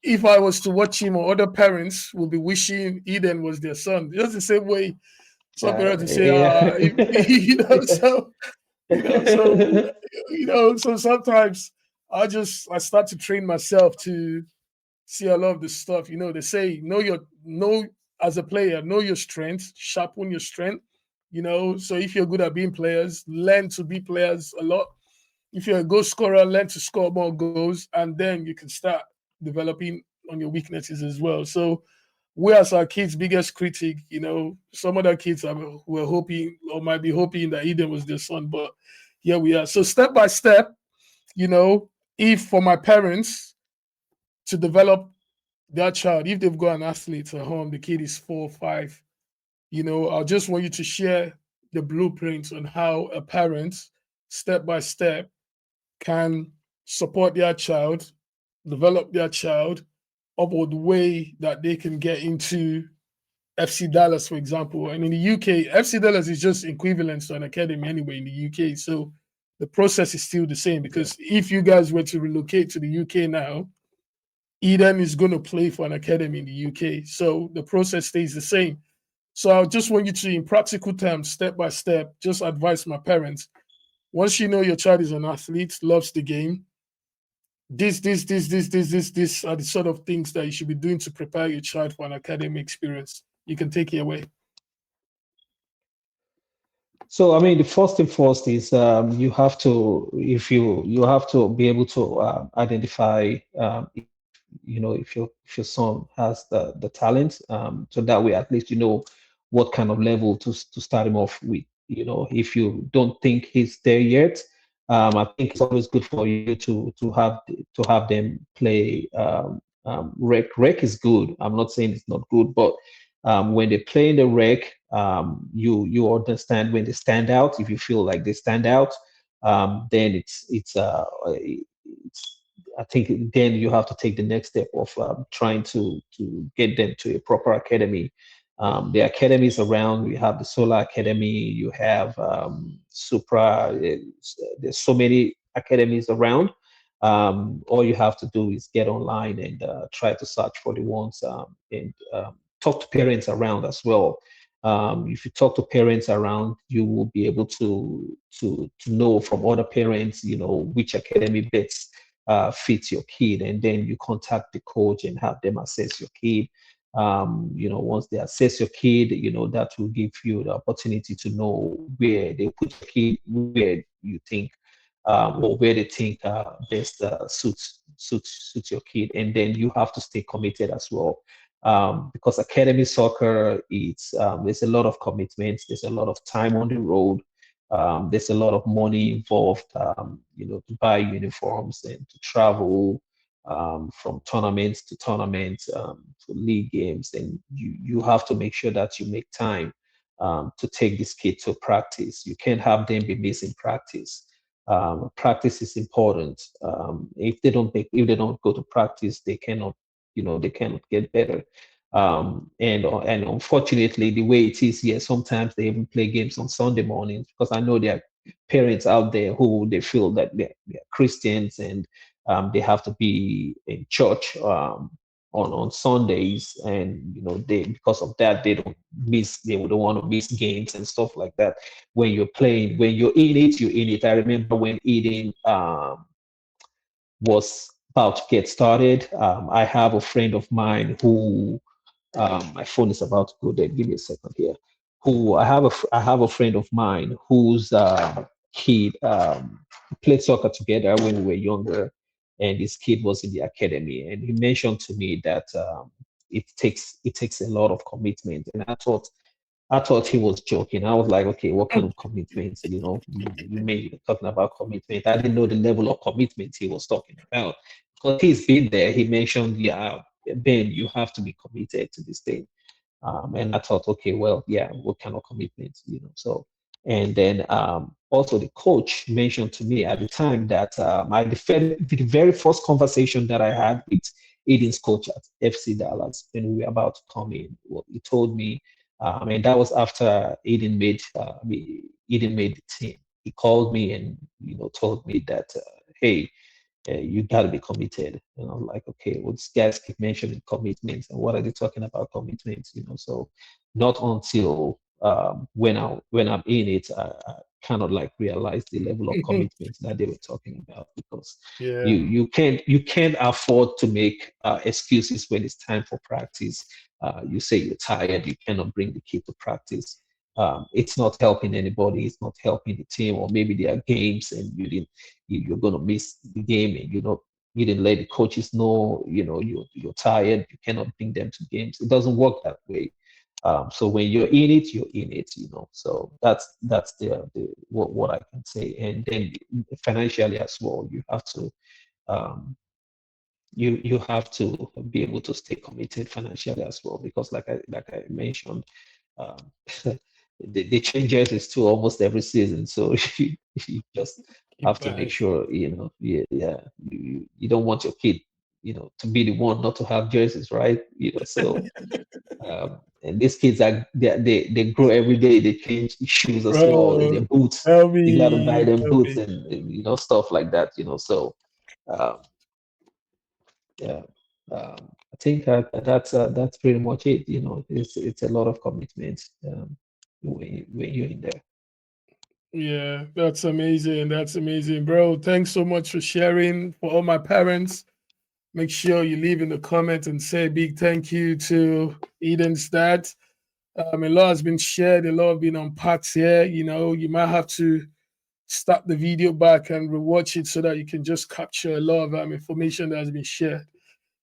If I was to watch him, or other parents will be wishing Eden was their son. Just the same way some parents will say, so sometimes I start to train myself to see a lot of the stuff. They say as a player, know your strength, sharpen your strength. So if you're good at being players, learn to be players a lot. If you're a goal scorer, learn to score more goals, and then you can start developing on your weaknesses as well. So we as our kids' biggest critic, some other kids were hoping or might be hoping that Eden was their son, but here we are. So step by step, if for my parents to develop their child, if they've got an athlete at home, the kid is 4 or 5, I just want you to share the blueprints on how a parent, step by step, can support their child, develop their child upward way that they can get into FC Dallas, for example. And in the UK, FC Dallas is just equivalent to an academy anyway in the UK. So the process is still the same, because if you guys were to relocate to the UK now, Eden is going to play for an academy in the UK. So the process stays the same. So I just want you to, in practical terms, step by step, just advise my parents. Once you know your child is an athlete, loves the game, this are the sort of things that you should be doing to prepare your child for an academic experience. You can take it away. So, I mean, the first thing first is you have to, if you have to be able to identify, if your son has the talent, so that way at least you know what kind of level to start him off with. If you don't think he's there yet, I think it's always good for you to have them play rec. Rec is good. I'm not saying it's not good, but when they play in the rec, you understand when they stand out. If you feel like they stand out, then it's I think then you have to take the next step of trying to get them to a proper academy. The academies around, you have the Solar Academy, you have Supra. There's so many academies around. All you have to do is get online and try to search for the ones and talk to parents around as well. If you talk to parents around, you will be able to know from other parents, which academy best fits your kid, and then you contact the coach and have them assess your kid. Once they assess your kid, that will give you the opportunity to know where they put your kid, where you think or where they think best suits your kid, and then you have to stay committed as well. Because academy soccer, there's a lot of commitments, there's a lot of time on the road, there's a lot of money involved, to buy uniforms and to travel from tournaments to tournaments, to league games, and you have to make sure that you make time to take this kid to practice. You can't have them be missing practice. Practice is important. If they don't go to practice, they cannot get better. And unfortunately, the way it is here, sometimes they even play games on Sunday mornings, because I know there are parents out there who they feel that they're Christians, and they have to be in church on Sundays, and because of that they don't want to miss games and stuff like that. When you're playing, when you're in it, you're in it. I remember when Eden was about to get started. I have a friend of mine who, my phone is about to go dead. Give me a second here. I have a friend of mine whose kid played soccer together when we were younger, and this kid was in the academy, and he mentioned to me that it takes a lot of commitment, and I thought he was joking. I was like, okay, what kind of commitment? You may be talking about commitment. I didn't know the level of commitment he was talking about, because he's been there. He mentioned, yeah, Ben, you have to be committed to this thing. And I thought, okay, well, yeah, what kind of commitment, So, and then also the coach mentioned to me at the time that the very first conversation that I had with Aiden's coach at FC Dallas when we were about to come in, well, he told me, and that was after Aiden made the team. He called me and told me that, hey, you got to be committed. And I'm like, okay, well, these guys keep mentioning commitments, and what are they talking about commitments? So not until when I'm in it, I kind of like realized the level of commitment that they were talking about, because Yeah. you can't afford to make excuses when it's time for practice. You say you're tired, you cannot bring the kid to practice. It's not helping anybody. It's not helping the team. Or maybe there are games and you're gonna miss the game, and you didn't let the coaches know. You're tired. You cannot bring them to games. It doesn't work that way. So when you're in it, you're in it. So that's what I can say. And then financially as well, you have to um, you have to be able to stay committed financially as well, because like I mentioned, um, the changes is to almost every season. So you just have to make Right. sure, you don't want your kid, to be the one not to have jerseys, right? So and these kids they grow every day. They change shoes as well, their Bro, boots. tell You got to buy me, them tell boots me. and stuff like that. So um, yeah, I think that's pretty much it. It's a lot of commitment when you're in there. Yeah, that's amazing. That's amazing, bro. Thanks so much for sharing. For all my parents, make sure you leave in the comment and say a big thank you to Eden's dad. A lot has been shared, a lot have been unpacked here. You might have to start the video back and rewatch it so that you can just capture a lot of information that has been shared.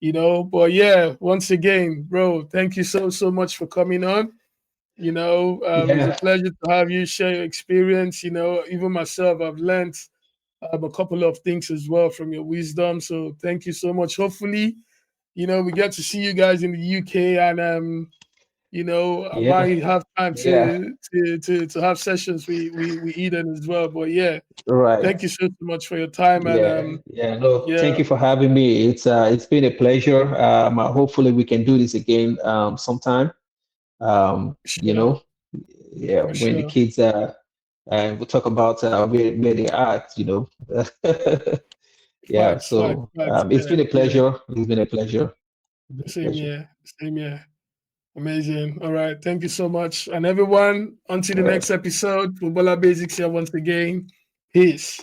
But yeah, once again, bro, thank you so much for coming on. It's a Yeah, pleasure to have you share your experience. Even myself, I've learned a couple of things as well from your wisdom. So thank you so much. Hopefully, we get to see you guys in the UK, and I yeah, might have time yeah. to have sessions we Eden as well. But yeah, Right. thank you so much for your time, and Yeah, yeah. No, yeah, thank you for having me. It's been a pleasure. Hopefully we can do this again sometime. You sure, know, yeah, for when the sure. kids and we'll talk about where they are, Yeah, Facts, so facts. it's Yeah, been a yeah. pleasure. It's been a pleasure. The A same pleasure. year, same year. Amazing. All right. Thank you so much. And everyone, until the All right. next episode, Footballer Basics here once again. Peace.